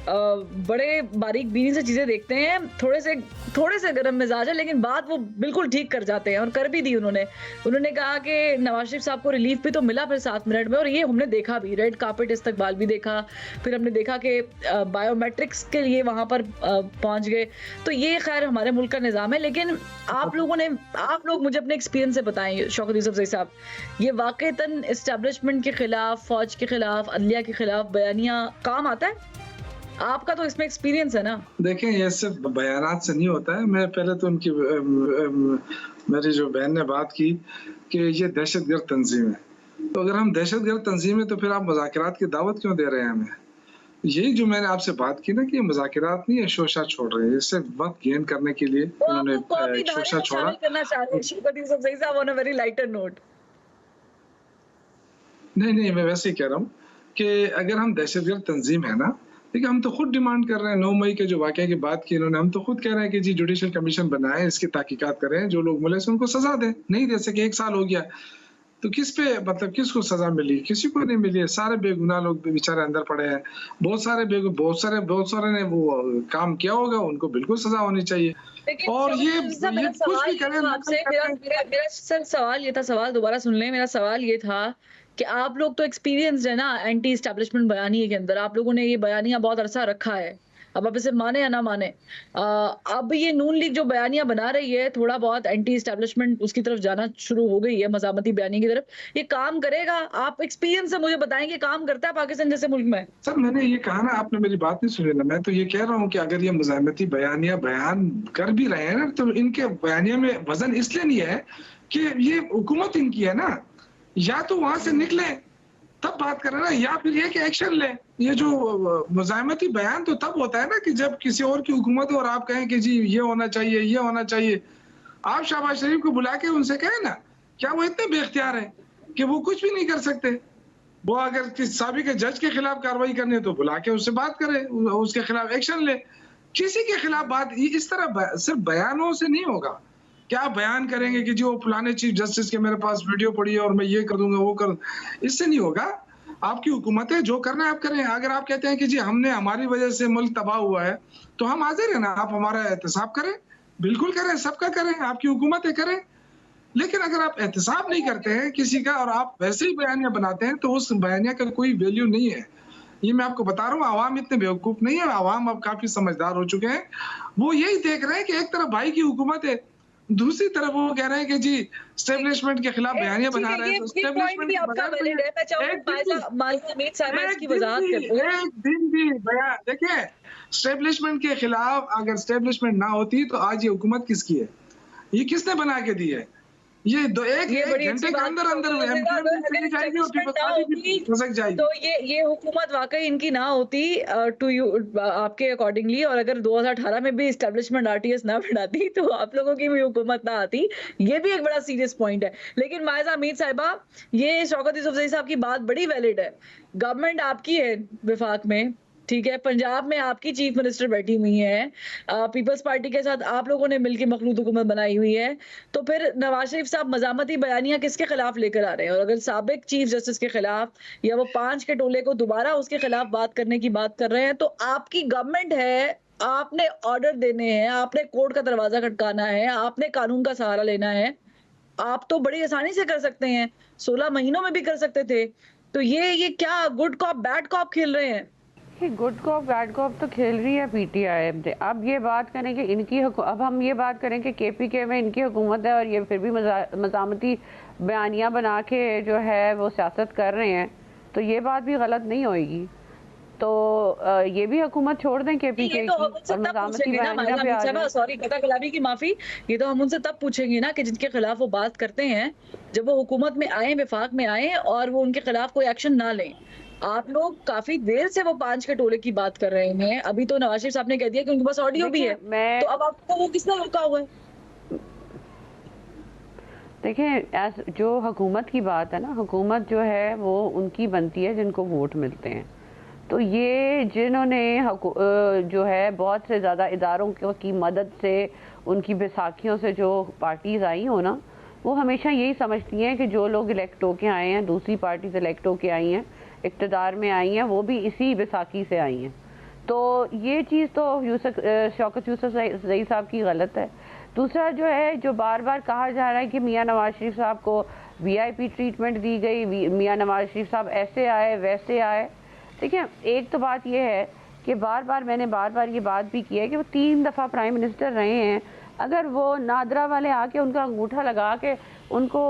बड़े बारीक बीनी से चीजें देखते हैं, थोड़े से गर्म मिजाज है, लेकिन बात वो बिल्कुल ठीक कर जाते हैं और कर भी दी उन्होंने कहा कि नवाज शरीफ साहब को रिलीफ भी तो मिला फिर 7 मिनट में, और ये हमने देखा भी, रेड कार्पेट इस्तकबाल भी देखा, फिर हमने देखा कि बायोमेट्रिक्स के लिए वहां पर पहुंच गए। तो ये खैर हमारे मुल्क का निज़ाम है, लेकिन आप लोग मुझे अपने एक्सपीरियंस से बताएं शौकत यूसुफजई साहब, ये वाकईतन एस्टेब्लिशमेंट के खिलाफ, फौज के खिलाफ, अदलिया के खिलाफ बयानिया काम आता है? आपका तो इसमें एक्सपीरियंस है ना। देखें, ये सिर्फ बयानात से नहीं होता है। मैं पहले तो उनकी मेरी जो बहन ने बात की कि ये दहशतगर्द तंजीम है, तो अगर हम दहशतगर्द तंजीम है तो फिर आप मुज़ाकरात की दावत क्यों दे रहे हैं हमें? यही जो मैंने आपसे बात की ना कि मुज़ाकरात नहीं है, शोशा छोड़ रहे हैं, इससे वक्त गेन करने के लिए उन्होंने शोशा छोड़ा। नहीं, मैं वैसे ही कह रहा हूँ कि अगर हम दहशतगर्द तंजीम है ना, देखिए हम तो खुद डिमांड कर रहे हैं। 9 मई के जो वाक़े की बात की इन्होंने, हम तो खुद कह रहे हैं कि जी जुडिशल कमीशन बनाएं, इसकी तहकीकात करें, जो लोग मुलज़िम उनको सजा दें। नहीं दे सके, 1 साल हो गया, तो किस पे मतलब किसको सजा मिली? किसी को नहीं मिली है। सारे बेगुनाह लोग बेचारे अंदर पड़े हैं। बहुत सारे ने वो काम किया होगा, उनको बिल्कुल सजा होनी चाहिए। और ये कुछ भी करें आपसे, मेरा सवाल ये था, सवाल दोबारा सुन लें। मेरा सवाल ये था कि आप लोग तो एक्सपीरियंस्ड है ना एंटी एस्टैब्लिशमेंट बयानिए के अंदर, आप लोगों ने ये बयानिया बहुत अरसा रखा है, अब आप इसे माने या ना माने, अब ये नून लीग जो बयानिया बना रही है, थोड़ा बहुत एंटी एस्टैब्लिशमेंट उसकी तरफ जाना शुरू हो गई है, मज़ामती बयानी की तरफ, ये काम करेगा? आप एक्सपीरियंस से मुझे बताएंगे काम करता है पाकिस्तान जैसे मुल्क में? सर मैंने ये कहा ना, आपने मेरी बात नहीं सुनी ना। मैं तो ये कह रहा हूँ कि अगर ये मज़ामती बयानिया बयान कर भी रहे हैं ना, तो इनके बयानिया में वजन इसलिए नहीं है कि ये हुकूमत इनकी है ना, या तो वहां से निकले तब बात करें ना, या फिर ये कि एक्शन ले। ये जो मुज़ाहमती बयान तो तब होता है ना कि जब किसी और की हुकूमत हो और आप कहें कि जी ये होना चाहिए, ये होना चाहिए। आप शहबाज शरीफ को बुला के उनसे कहें ना, क्या वो इतने बेख्तियार है कि वो कुछ भी नहीं कर सकते? वो अगर किसी साबिक जज के खिलाफ कार्रवाई करनी है तो बुला के उससे बात करें, उसके खिलाफ एक्शन ले। किसी के खिलाफ बात इस तरह सिर्फ बयानों से नहीं होगा। क्या आप बयान करेंगे कि जी वो फलाने चीफ जस्टिस के मेरे पास वीडियो पड़ी है और मैं ये कर दूंगा, वो कर, इससे नहीं होगा। आपकी हुकूमत है, जो करना है आप करें। अगर आप कहते हैं कि जी हमने, हमारी वजह से मुल्क तबाह हुआ है, तो हम हाजिर हैं ना, आप हमारा एहतसाब करें, बिल्कुल करें, सबका करें, आपकी हुकूमत है, करें। लेकिन अगर आप एहतसाब नहीं करते हैं किसी का और आप वैसे ही बयानिया बनाते हैं, तो उस बयानिया का कोई वैल्यू नहीं है। ये मैं आपको बता रहा हूँ, आवाम इतने बेवकूफ नहीं है, आवाम अब काफी समझदार हो चुके हैं। वो यही देख रहे हैं कि एक तरफ भाई की हुकूमत है, दूसरी तरफ वो कह रहे हैं कि जी स्टेब्लिशमेंट के खिलाफ बयानिया बना रहे हैं। तो एक दिन भी बयान, देखिए स्टेब्लिशमेंट के खिलाफ अगर स्टेब्लिशमेंट ना होती तो आज ये हुकूमत किसकी है? ये किसने बना के दी है? ये एक घंटे के अंदर जाएगी। तो ये हुकूमत वाकई इनकी ना होती टू यू आपके अकॉर्डिंगली, और अगर 2018 में भी एस्टेब्लिशमेंट आरटीएस ना बढ़ाती तो आप लोगों की भी हुकूमत ना आती। ये भी एक बड़ा सीरियस पॉइंट है। लेकिन मायजा हमीद साहिबा, ये शौकत यूसुफजई साहब की बात बड़ी वैलिड है। गवर्नमेंट आपकी है विफाक में, ठीक है, पंजाब में आपकी चीफ मिनिस्टर बैठी हुई है, पीपल्स पार्टी के साथ आप लोगों ने मिलकर मखलूत हुकूमत बनाई हुई है, तो फिर नवाज शरीफ साहब मज़ामती बयानियां किसके खिलाफ लेकर आ रहे हैं? और अगर साबिक चीफ जस्टिस के खिलाफ या वो 5 के टोले को दोबारा उसके खिलाफ बात करने की बात कर रहे हैं, तो आपकी गवर्नमेंट है, आपने ऑर्डर देने हैं, आपने कोर्ट का दरवाजा खटकाना है, आपने कानून का सहारा लेना है। आप तो बड़ी आसानी से कर सकते हैं, 16 महीनों में भी कर सकते थे। तो ये क्या गुड कॉप बैड कॉप खेल रहे हैं? गुड कॉप बैड कॉप तो खेल रही है पीटीआई। अब ये बात करें कि इनकी, अब हम ये बात करें कि केपीके में इनकी हुकूमत है और ये फिर भी मज़ामती बयानियाँ बना के जो है वो सियासत कर रहे हैं, तो ये बात भी गलत नहीं होएगी। तो ये भी हुकूमत छोड़ दें केपीके की और मज़ामती बयानियाँ पे आ जाएं। सॉरी कथा कलामी की माफी, ये तो हम उनसे तब पूछेंगे ना कि जिनके खिलाफ वो बात करते हैं, जब वो हुकूमत में आए, विफाक में आए और वो उनके खिलाफ कोई एक्शन ना लें। आप लोग काफी देर से वो 5 के टोले की बात कर रहे हैं। अभी तो नवाज शरीफ साहब ने कह दिया कि उनके पास ऑडियो भी है, तो अब आपको वो किसने रोका हुआ है? देखें, जो हुकूमत की बात है ना, हुकूमत जो है वो उनकी बनती है जिनको वोट मिलते हैं। तो ये जिन्होंने जो है बहुत से ज़्यादा इदारों की मदद से, उनकी बैसाखियों से जो पार्टीज़ आई हो ना, वो हमेशा यही समझती हैं कि जो लोग इलेक्ट होके आए हैं, दूसरी पार्टीज इलेक्ट होके आई हैं, इक़्तिदार में आई हैं, वो भी इसी बैसाखी से आई हैं। तो ये चीज़ तो शौकत यूसुफ ज़ई साहब की गलत है। दूसरा जो है, जो बार बार कहा जा रहा है कि मियाँ नवाज शरीफ साहब को VIP ट्रीटमेंट दी गई, मियाँ नवाज शरीफ साहब ऐसे आए वैसे आए। देखिए, एक तो बात यह है कि मैंने बार बार ये बात भी की है कि वो 3 दफ़ा प्राइम मिनिस्टर रहे हैं। अगर वो नादरा वाले आके उनका अंगूठा लगा के उनको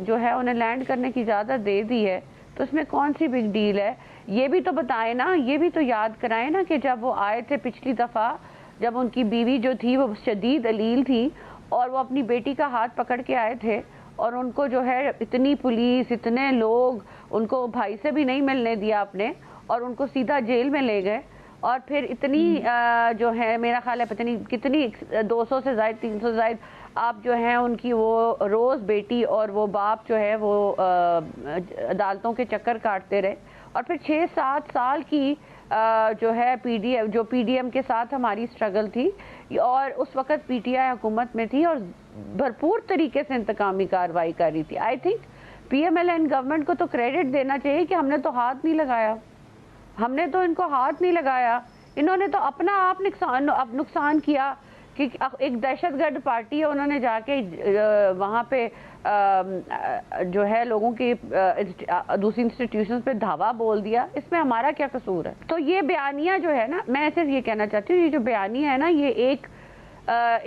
जो है उन्हें लैंड करने की इजाज़त दे दी है, तो इसमें कौन सी बिग डील है? ये भी तो बताएं ना, ये भी तो याद कराएं ना कि जब वो आए थे पिछली दफ़ा, जब उनकी बीवी जो थी वो शदीद अलील थी और वो अपनी बेटी का हाथ पकड़ के आए थे, और उनको जो है इतनी पुलिस, इतने लोग, उनको भाई से भी नहीं मिलने दिया आपने, और उनको सीधा जेल में ले गए। और फिर इतनी जो है, मेरा ख्याल है पता नहीं कितनी 200 से ज़ायद 300 से ज़ायद आप जो हैं उनकी वो रोज़ बेटी और वो बाप जो है वो अदालतों के चक्कर काटते रहे। और फिर 6-7 साल की जो है PDM के साथ हमारी स्ट्रगल थी, और उस वक़्त PTI हुकूमत में थी और भरपूर तरीके से इंतकामी कार्रवाई कर रही थी। आई थिंक PMLN गवर्नमेंट को तो क्रेडिट देना चाहिए कि हमने तो हाथ नहीं लगाया, हमने तो इनको हाथ नहीं लगाया। इन्होंने तो अपना आप नुकसान किया कि एक दहशतगर्द पार्टी है, उन्होंने जाके वहाँ पे जो है लोगों की दूसरी इंस्टीट्यूशंस पे धावा बोल दिया। इसमें हमारा क्या कसूर है? तो ये बयानिया जो है ना, मैं सिर्फ ये कहना चाहती हूँ, ये जो बयानिया है ना, ये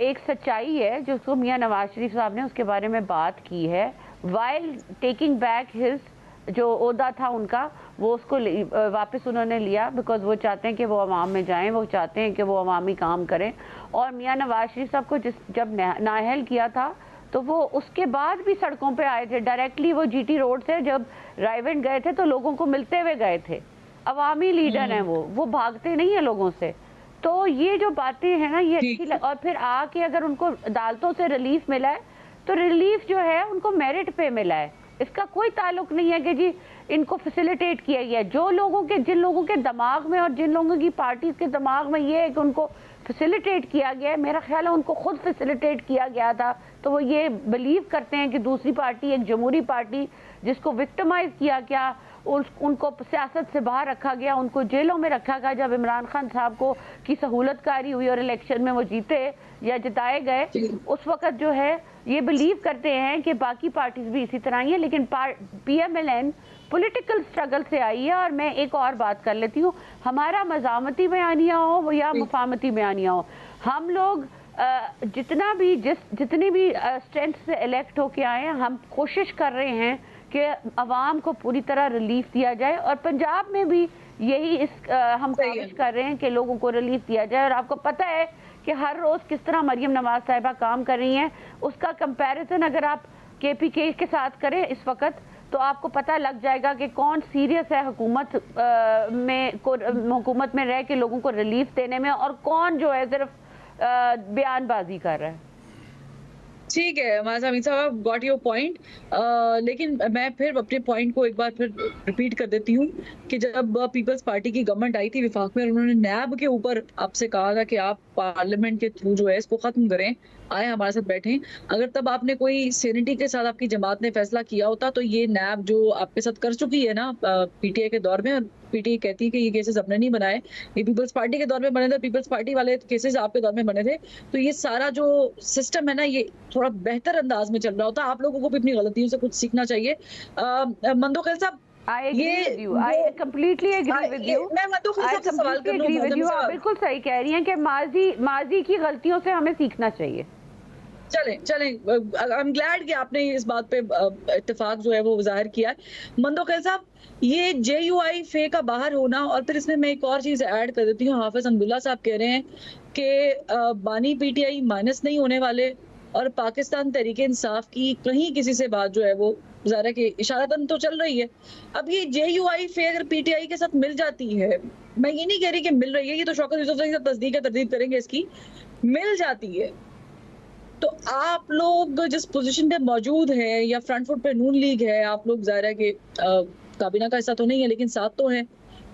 एक सच्चाई है जिसको मियाँ नवाज शरीफ साहब ने उसके बारे में बात की है, वाइल टेकिंग बैक हिज जो ओहदा था उनका, वो उसको वापस उन्होंने लिया, बिकॉज वो चाहते हैं कि वो अवाम में जाएं, वो चाहते हैं कि वो अवामी काम करें। और मियाँ नवाज शरीफ साहब को जब नाअहल किया था तो वो उसके बाद भी सड़कों पे आए थे। डायरेक्टली वो GT रोड से जब रायवेंड गए थे तो लोगों को मिलते हुए गए थे। अवामी लीडर हैं वो भागते नहीं है लोगों से। तो ये जो बातें हैं ना, ये अच्छी और फिर आके अगर उनको अदालतों से रिलीफ मिला है तो रिलीफ जो है उनको मेरिट पे मिला है। इसका कोई ताल्लुक नहीं है कि जी इनको फैसिलिटेट किया गया। जिन लोगों के दिमाग में और जिन लोगों की पार्टीज के दिमाग में ये है कि उनको फैसिलिटेट किया गया है, मेरा ख्याल है उनको खुद फैसिलिटेट किया गया था। तो वो ये बिलीव करते हैं कि दूसरी पार्टी, एक जमहूरी पार्टी जिसको विक्टिमाइज किया गया, उनको सियासत से बाहर रखा गया, उनको जेलों में रखा गया। जब इमरान खान साहब को की सहूलतकारी हुई और इलेक्शन में वो जीते या जिताए गए, उस वक्त जो है ये बिलीव करते हैं कि बाकी पार्टीज भी इसी तरह ही है। लेकिन PMLN पॉलिटिकल स्ट्रगल से आई है। और मैं एक और बात कर लेती हूँ, हमारा मज़ामती बयानिया हो या मुफाहमती बयानिया हो, हम लोग जितनी भी स्ट्रेंथ से इलेक्ट होके आए हैं, हम कोशिश कर रहे हैं कि अवाम को पूरी तरह रिलीफ दिया जाए। और पंजाब में भी यही हम कोशिश कर रहे हैं कि लोगों को रिलीफ दिया जाए। और आपको पता है कि हर रोज़ किस तरह मरियम नवाज साहिबा काम कर रही हैं, उसका कंपैरिजन अगर आप KPK के साथ करें इस वक्त, तो आपको पता लग जाएगा कि कौन सीरियस है हुकूमत में रह के लोगों को रिलीफ देने में, और कौन जो है सिर्फ बयानबाजी कर रहा है। ठीक है माज़ा साहब, गॉट योर पॉइंट। लेकिन मैं फिर अपने पॉइंट को एक बार फिर रिपीट कर देती हूँ कि जब पीपल्स पार्टी की गवर्नमेंट आई थी विफाक में, उन्होंने नैब के ऊपर आपसे कहा था कि आप पार्लियामेंट के थ्रू जो है इसको खत्म करें, आए हमारे साथ बैठें। अगर तब आपने कोई सेनेटी के साथ आपकी जमात ने फैसला किया होता तो ये नैब जो आपके साथ कर चुकी है ना PTI के दौर में, और PTI कहती है कि ये केसेस अपने नहीं बनाए, ये पीपल्स पार्टी के दौर में बने थे, पीपल्स पार्टी वाले केसेस आपके दौर में बने थे, तो ये सारा जो सिस्टम है ना ये थोड़ा बेहतर अंदाज में चल रहा होता। आप लोगों को भी अपनी गलतियों से कुछ सीखना चाहिए। मंदोखैल साहब, I agree with you. I completely agree with you. मैं मंदोखैल साहब से सवाल कर रही हूँ। आप बिल्कुल सही कह रही हैं कि माजी की गलतियों से हमें सीखना चाहिए। चलें आई एम ग्लैड कि आपने इस बात पे इत्तेफाक जो है वो जाहिर किया है। मंदोखैल साहब, ये JUI फे का बाहर होना, और फिर इसमें मैं एक और चीज ऐड कर देती हूँ। हाफिज अब्दुल्ला साहब कह रहे हैं कि बानी PTI माइनस नहीं होने वाले, और पाकिस्तान तहरीक इंसाफ की कहीं किसी से बात जो है वो ज़ाहिर कि इशारतन तो चल रही है। अब ये JUI फे अगर PTI के साथ मिल जाती है, मैं ये नहीं कह रही कि मिल रही है, ये तो शौकत यूसुफ से तस्दीक है, तरदीद करेंगे इसकी, मिल जाती है तो आप लोग जिस पोजीशन पे मौजूद है या फ्रंट फुट पे नून लीग है, आप लोग जाहिर है कि काबीना का हिस्सा तो नहीं है लेकिन साथ तो है,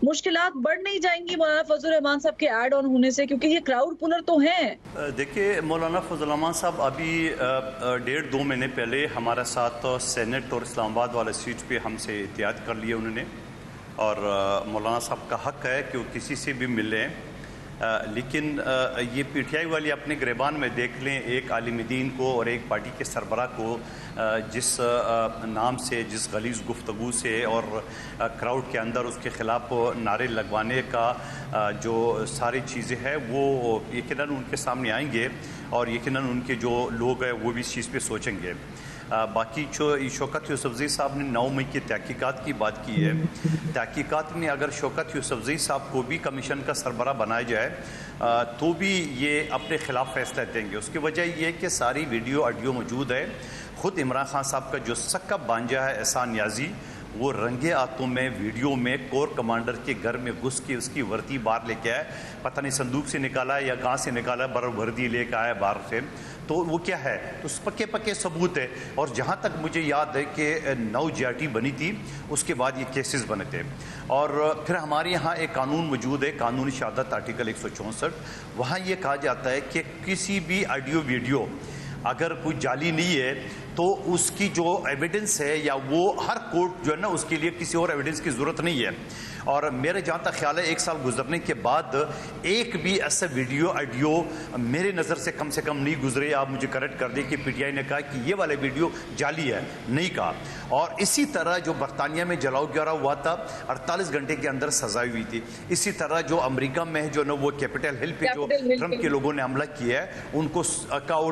मुश्किलात बढ़ नहीं जाएंगी मौलाना फजल रहमान साहब के ऐड ऑन होने से, क्योंकि ये क्राउड पुलर तो हैं। देखिए, मौलाना फजल रहमान साहब अभी 1.5-2 महीने पहले हमारे साथ सेनेट और इस्लामाबाद वाले सीट पे हमसे इत्तेहाद कर लिए उन्होंने, और मौलाना साहब का हक है कि वो किसी से भी मिल लें, लेकिन ये पीटीआई वाली अपने गिरबान में देख लें, एक आलिम दीन को और एक पार्टी के सरबरा को जिस नाम से, जिस गलीज़ गुफ्तगू से और क्राउड के अंदर उसके ख़िलाफ़ नारे लगवाने का जो सारी चीज़ें हैं वो यकीनन उनके सामने आएंगे और यकीनन उनके जो लोग हैं वो भी इस चीज़ पे सोचेंगे। बाकी जो शौकत यूसुफजई साहब ने 9 मई की तहकीकात की बात की है, तहकीकात में अगर शौकत यूसुफजई साहब को भी कमीशन का सरबरा बनाया जाए तो भी ये अपने ख़िलाफ़ फैसला देंगे। उसकी वजह यह है कि सारी वीडियो ऑडियो मौजूद है। ख़ुद इमरान खान साहब का जो सक्का बांजा है एहसान नियाज़ी, वो रंगे हाथों में वीडियो में कोर कमांडर के घर में घुस के उसकी वर्दी बाहर लेके आए, पता नहीं संदूक से निकाला या कहाँ से निकाला, वर्दी लेके आया बाहर से, तो वो क्या है, तो पक्के पक्के सबूत है। और जहाँ तक मुझे याद है कि 9 GRT बनी थी, उसके बाद ये केसेस बने थे। और फिर हमारे यहाँ एक कानून मौजूद है, कानूनी शहादत आर्टिकल 164, वहाँ ये कहा जाता है कि किसी भी ऑडियो वीडियो अगर कोई जाली नहीं है तो उसकी जो एविडेंस है या वो हर कोर्ट जो है ना उसके लिए किसी और एविडेंस की ज़रूरत नहीं है। और मेरे जहाँ तक ख्याल है 1 साल गुजरने के बाद एक भी ऐसा वीडियो ऑडियो मेरे नज़र से कम नहीं गुजरे, आप मुझे करेक्ट कर दें, कि पीटीआई ने कहा कि ये वाला वीडियो जाली है, नहीं कहा। और इसी तरह जो बरतानिया में जलाओ ग्यारह हुआ था, 48 घंटे के अंदर सजा हुई थी। इसी तरह जो अमेरिका में है जो ना वो कैपिटल हिल पे जो ट्रंप के लोगों ने हमला किया है उनको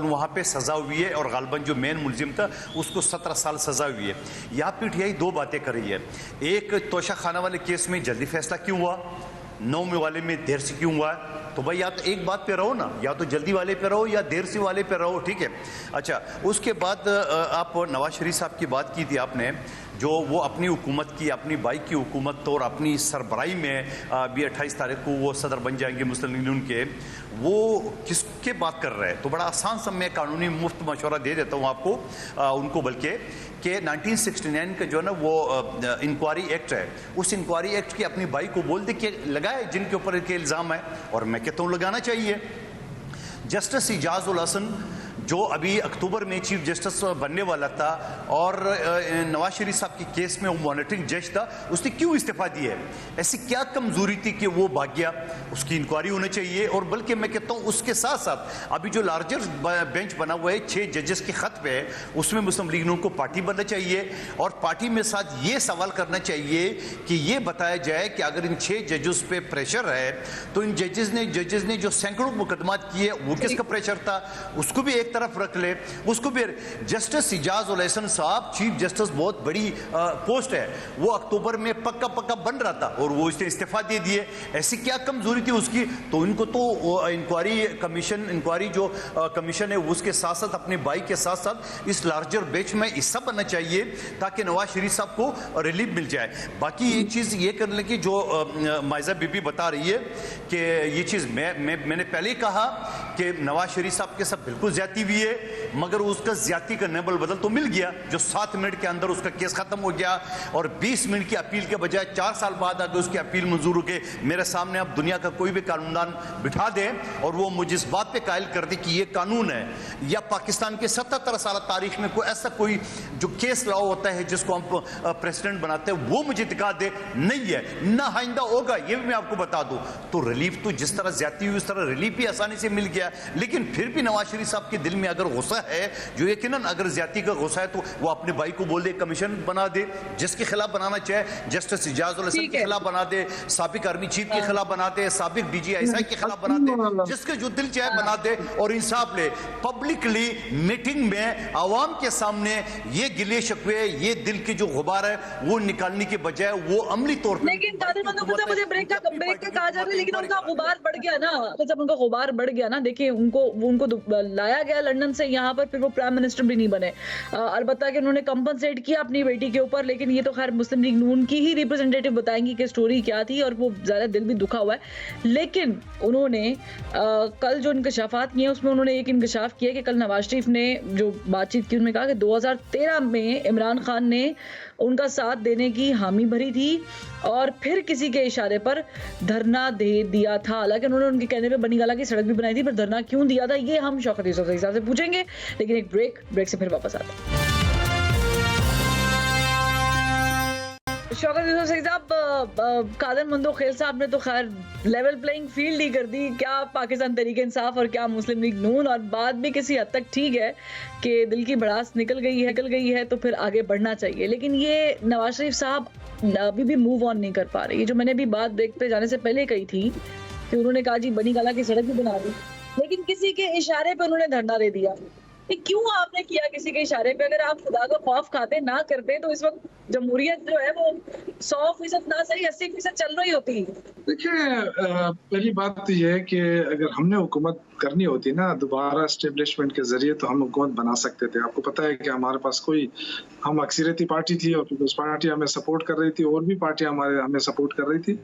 वहाँ पे सजा हुई है, और गालबन जो मेन मुलजिम था उसको 17 साल सजा हुई है। यहाँ पीटीआई 2 बातें कर रही है, एक तोशा खाना वाले केस में जल्दी फैसला क्यों हुआ, 9 मई वाले में देर से क्यों हुआ है, तो भाई या तो एक बात पे रहो ना, या तो जल्दी वाले पे रहो या देर से वाले पे रहो, ठीक है। अच्छा, उसके बाद आप नवाज शरीफ साहब की बात की थी आपने, जो वो अपनी हुकूमत की, अपनी भाई की हुकूमत और अपनी सरबराही में भी 28 तारीख को वो सदर बन जाएंगे मुस्लिम लीग नून के, वो किसके बात कर रहे हैं। तो बड़ा आसान सा मैं कानूनी मुफ्त मशवरा दे देता हूँ आपको, उनको, बल्कि कि 1969 का जो है ना वो इंक्वायरी एक्ट है, उस इंक्वायरी एक्ट की अपनी भाई को बोल दे कि लगाए जिनके ऊपर के इल्ज़ाम है, और मैं कहता हूँ लगाना चाहिए। जस्टिस इजाज़ उल हसन जो अभी अक्टूबर में चीफ जस्टिस बनने वाला था और नवाज शरीफ साहब के केस में वो मॉनिटरिंग जज था, उसने क्यों इस्तीफा दिया है, ऐसी क्या कमजोरी थी कि वो भाग गया, उसकी इंक्वायरी होनी चाहिए। और बल्कि मैं कहता हूँ उसके साथ साथ अभी जो लार्जर बेंच बना हुआ है 6 जजेस के खत पे, उसमें मुस्लिम लीग नून को पार्टी बनना चाहिए, और पार्टी में साथ ये सवाल करना चाहिए कि ये बताया जाए कि अगर इन 6 जजेस पे प्रेशर है तो इन जजेस ने जो सैकड़ों मुकदमात किए वो किसका प्रेशर था, उसको भी एक तरफ रख ले, उसको भी। जस्टिस इजाज उल हसन साहब चीफ जस्टिस बहुत बड़ी पोस्ट है, वो अक्टूबर में पक्का बन रहा था और वो इसने इस्तीफा दे दिए, ऐसी क्या कमजोरी थी उसकी। तो इनको तो इंक्वायरी जो कमीशन है उसके साथ साथ अपने भाई के साथ साथ इस लार्जर बेंच में हिस्सा बनना चाहिए ताकि नवाज शरीफ साहब को रिलीफ मिल जाए। बाकी एक चीज ये करने की जो माइजा बीबी बता रही है कि ये चीज मैंने पहले ही कहा कि नवाज शरीफ साहब के साथ बिल्कुल ज्यादती हुई है, मगर उसका ज्यादती का नेबल बदल तो मिल गया, जो 7 मिनट के अंदर उसका केस खत्म हो गया और 20 मिनट की अपील के बजाय 4 साल बाद अगर उसकी अपील मंजूर हो गई। मेरे सामने अब दुनिया का कोई भी कानूनदान बिठा दे और वो मुझे इस बात पे कायल कर दे कि ये कानून है, या पाकिस्तान के 77 साल तारीख में कोई ऐसा कोई जो केस लॉ होता है जिसको हम प्रेसिडेंट बनाते हैं, वो मुझे दिखा दे, नहीं है, ना आइंदा होगा, ये भी मैं आपको बता दूं। तो रिलीफ तो जिस तरह ज्यादती हुई उस तरह रिलीफ भी आसानी से मिल गया, लेकिन फिर भी नवाज शरीफ साहब के दिल में अगर गुस्सा है, जो यकीनन अगर ज्यादती का गुस्सा है, तो वो अपने भाई को बोल दे कमीशन बना दे, जिसके खिलाफ बनाना चाहे, जस्टिस इजाज उल हसन के खिलाफ बना दे, साबिक आर्मी चीफ के खिलाफ बना दे, साबिक डीजी आईएसआई के खिलाफ बना दे, जिसके जो दिल चाहे बना दे और इंसाफ ले। पब्लिकली मीटिंग में आवाम के सामने ये गिले शिकवे, ये दिल की जो गुबार है वो निकालने के बजाय वो अमली तौर पर, लेकिन मुझे ब्रेक का कहा जा रहा है, लेकिन उनका गुबार बढ़ गया ना, तो जब उनका गुबार बढ़ गया ना, देखिए उनको लाया गया गया लंदन से यहाँ पर, फिर वो प्राइम मिनिस्टर भी नहीं बने। अलबत्ता कि उन्होंने कंपनसेट किया अपनी बेटी के ऊपर, लेकिन ये तो खैर मुस्लिम लीग नून की ही रिप्रेजेंटेटिव बताएंगी कि स्टोरी क्या थी, और वो ज़्यादा दिल भी दुखा हुआ है। लेकिन उन्होंने कल जो इंकशाफात किए उसमें उन्होंने एक इंकशाफ किया कि कल नवाज शरीफ ने जो बातचीत की उन्होंने कहा कि 2013 में इमरान खान ने उनका साथ देने की हामी भरी थी और फिर किसी के इशारे पर धरना दे दिया था। हालांकि उन्होंने उनके कहने पे बनीगाला की सड़क भी बनाई थी, पर धरना क्यों दिया था ये हम शौकत यूसुफ ज़ई साहब से पूछेंगे। लेकिन एक ब्रेक से फिर वापस आते हैं। शौकत यूसुफ ज़ई साहब, कादर मंदोखेल साहब ने तो खैर लेवल प्लेइंग फील्ड ही कर दी, क्या पाकिस्तान तहरीक इंसाफ और क्या मुस्लिम लीग नून, और बात भी किसी हद तक ठीक है कि दिल की भड़ास निकल गई है तो फिर आगे बढ़ना चाहिए। लेकिन ये नवाज शरीफ साहब अभी भी मूव ऑन नहीं कर पा रहे। ये जो मैंने भी बात ब्रेक पे जाने से पहले कही थी कि उन्होंने कहा जी बनीगाला की सड़क भी बना दी, लेकिन किसी के इशारे पे उन्होंने धरना दे दिया। ये क्यों आपने किया किसी के इशारे पे? अगर आप खुदा का खौफ खाते ना करते तो इस वक्त जमहूरियत जो है वो 100% ना सही 80% चल रही होती। देखिए, पहली बात तो ये है कि अगर हमने हुकूमत करनी होती ना दोबारा एस्टेब्लिशमेंट के जरिए तो हम हुकूमत बना सकते थे। आपको पता है कि हमारे पास हम अक्सरियती पार्टी थी और पीपल्स पार्टी हमें सपोर्ट कर रही थी, और भी पार्टियां हमें सपोर्ट कर रही थी,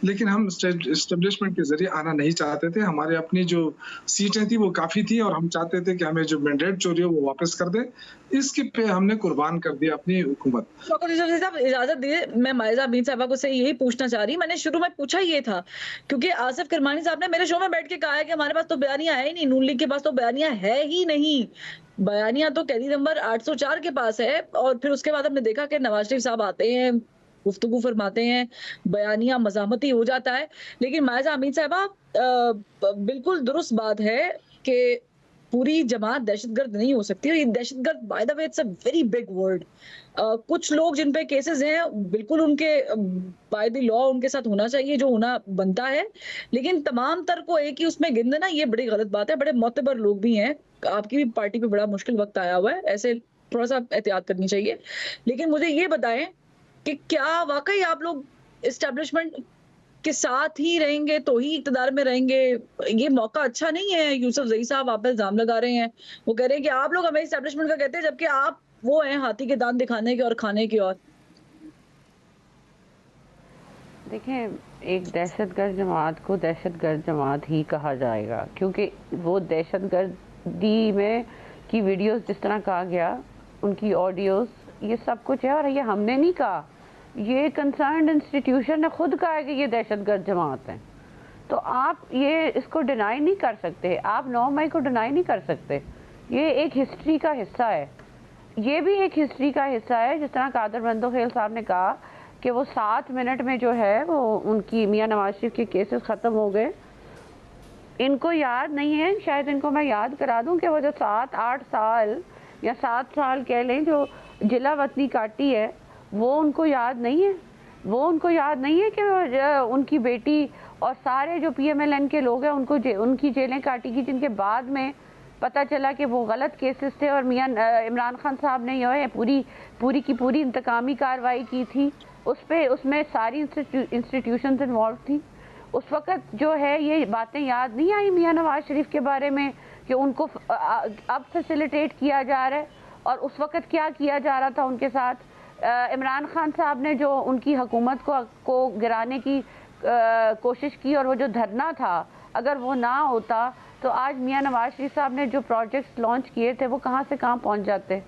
लेकिन हम एस्टेब्लिशमेंट के जरिए आना नहीं चाहते थे। हमारे अपनी जो सीटें थी वो काफी थी और हम चाहते थे कि हमें जो मैंडेट चोरी है वो वापस कर दे। इसके पे हमने कुर्बान कर दिया अपनी हुकूमत। इजाजत दिए, मैं मायजा अमीन साहबा को से यही पूछना चाह रही। मैंने शुरू में पूछा ये था क्योंकि आसिफ किरमानी साहब ने मेरे शो में बैठ के कहा है कि हमारे पास तो बयानिया है ही नहीं, नून लीग के पास तो बयानिया है ही नहीं। बयानिया तो कैदी नंबर 804 के पास है, और फिर उसके बाद हमने देखा कि नवाज शरीफ साहब आते हैं, गुफ्तगू फरमाते हैं, बयानिया मज़ामती हो जाता है। लेकिन मायजा अमीन साहबा, बिल्कुल दुरुस्त बात है कि पूरी जमात दहशतगर्द नहीं हो सकती, और ये दहशतगर्द by the way it's a very big word. कुछ लोग जिन पे केसेस हैं बिल्कुल उनके बाय द लॉ उनके साथ होना चाहिए जो होना बनता है, लेकिन तमाम तर को एक ही उसमें गिन देना ये बड़ी गलत बात है। बड़े मोतबर लोग भी हैं, आपकी भी पार्टी पे बड़ा मुश्किल वक्त आया हुआ है, ऐसे थोड़ा सा एहतियात करनी चाहिए। लेकिन मुझे ये बताएं कि क्या वाकई आप लोग एस्टेब्लिशमेंट के साथ ही रहेंगे तो ही इक़्तिदार में रहेंगे? ये मौका अच्छा नहीं है। यूसुफ ज़ई साहब आप पे इल्जाम लगा रहे हैं, वो कह रहे हैं कि आप लोग हमें एस्टेब्लिशमेंट का कहते हैं, जबकि आप वो हैं हाथी के दांत दिखाने के और खाने के। और देखें, एक दहशतगर्द जमात को दहशतगर्द जमात ही कहा जाएगा, क्योंकि वो दहशतगर्दी में की वीडियोस जिस तरह कहा गया, उनकी ऑडियोस, ये सब कुछ है। और ये हमने नहीं कहा, ये कंसर्न्ड इंस्टीट्यूशन ने खुद कहा है कि ये दहशतगर्द जमात है। तो आप ये इसको डिनाई नहीं कर सकते, आप 9 मई को डिनाई नहीं कर सकते। ये एक हिस्ट्री का हिस्सा है, ये भी एक हिस्ट्री का हिस्सा है। जिस तरह कादर मंदोखेल साहब ने कहा कि वो 7 मिनट में जो है वो उनकी मियां नवाज शरीफ के केसेस ख़त्म हो गए। इनको याद नहीं है, शायद इनको मैं याद करा दूं कि वो जो 7-8 साल या 7 साल कह लें जो जिला वतनी काटी है, वो उनको याद नहीं है। वो उनको याद नहीं है कि उनकी बेटी और सारे जो PMLN के लोग हैं उनकी जेलें काटी गई, जिनके बाद में पता चला कि वो गलत केसेस थे और मियां इमरान खान साहब ने जो है पूरी की पूरी इंतकामी कार्रवाई की थी। उसमें सारी इंस्टीट्यूशंस इन्वॉल्व थी। उस वक़्त जो है ये बातें याद नहीं आई मियां नवाज शरीफ के बारे में कि उनको अब फैसिलिटेट किया जा रहा है, और उस वक़्त क्या किया जा रहा था उनके साथ। इमरान खान साहब ने जो उनकी हुकूमत को गिराने की कोशिश की, और वो जो धरना था, अगर वो ना होता तो आज मियां नवाज शरीफ साहब ने जो प्रोजेक्ट्स लॉन्च किए थे वो कहाँ से कहाँ पहुँच जाते।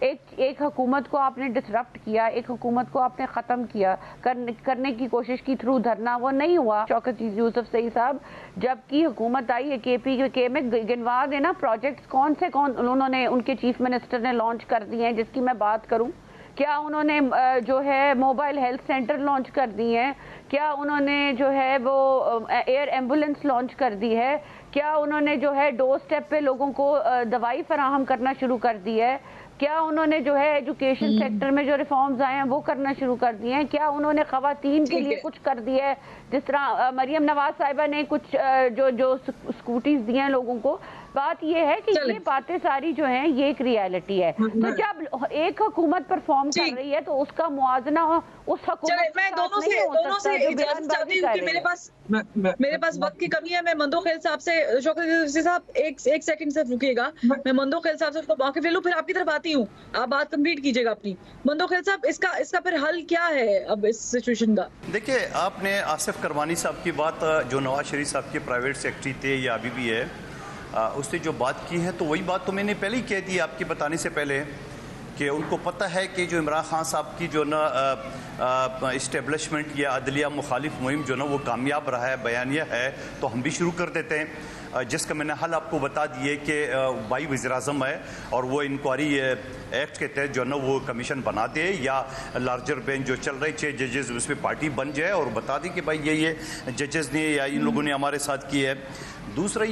एक हुकूमत को आपने डिसरप्ट किया, एक हुकूमत को आपने ख़त्म किया, करने की कोशिश की थ्रू धरना, वो नहीं हुआ। शौकत यूसुफ ज़ई साहब जबकि हुकूमत आई है KPK में, गिनवा देना प्रोजेक्ट्स कौन उन्होंने उनके चीफ मिनिस्टर ने लॉन्च कर दिए हैं। जिसकी मैं बात करूं, क्या उन्होंने जो है मोबाइल हेल्थ सेंटर लॉन्च कर दी हैं? क्या उन्होंने जो है वो एयर एम्बुलेंस लॉन्च कर दी है? क्या उन्होंने जो है डोर स्टेप पे लोगों को दवाई फराहम करना शुरू कर दी है? क्या उन्होंने जो है एजुकेशन सेक्टर में जो रिफॉर्म्स आए हैं वो करना शुरू कर दिए हैं? क्या उन्होंने ख़वातीन के लिए कुछ कर दिया है? जिस तरह मरियम नवाज साहिबा ने कुछ जो स्कूटीज दिए हैं लोगों को। बात ये है कि ये बातें सारी जो हैं ये एक रियलिटी है। तो जब एक हुकूमत परफॉर्म कर रही है तो उसका मुआवजा उस हुकूमत मैं दोनों से इजाजत चाहती हूँ कि मेरे पास वक्त की कमी है। मैं मंदोखेल साहब से शौकत यूसुफजई साहब एक सेकंड सिर्फ रुकिएगा, मैं मंदो खैल साहब से उसको मौके ले लूं, फिर आपकी तरफ आती हूँ, आप बात कंप्लीट कीजिएगा अपनी। मंदो खैल साहब, इसका फिर हल क्या है अब इस सिचुएशन का? देखिए, आपने आसिफ करवानी साहब की बात, जो नवाज शरीफ साहब के प्राइवेट सेक्रेटरी थे या अभी भी है, उसने जो बात की है, तो वही बात तो मैंने पहले ही कह दी आपके बताने से पहले कि उनको पता है कि जो इमरान खान साहब की जो ना इस्टेब्लिशमेंट या अदलिया मुखालिफ मुहिम जो ना वो कामयाब रहा है, बयानिया है, तो हम भी शुरू कर देते हैं, जिसका मैंने हल आपको बता दिए कि भाई वज़ीर-ए-आज़म है और वो इंक्वायरी एक्ट के तहत जो है ना वो कमीशन बना दे, या लार्जर बेंच जो चल रहे 6 जजेस उसमें पार्टी बन जाए और बता दी कि भाई ये जजेस ने या इन लोगों ने हमारे साथ की है। दूसरा,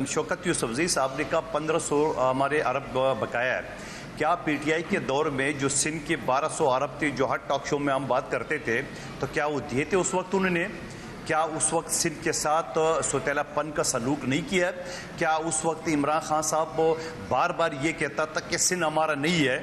शौकत यूसुफजई साहब ने कहा 1500 हमारे अरब बकाया है। क्या पीटीआई के दौर में जो सिंध के 1200 अरब थे, जो हर टॉक शो में हम बात करते थे, तो क्या वो दिए थे उस वक्त उन्होंने? क्या उस वक्त सिंध के साथ सौतेलापन का सलूक नहीं किया? क्या उस वक्त इमरान खान साहब बार बार ये कहता था कि सिंध हमारा नहीं है,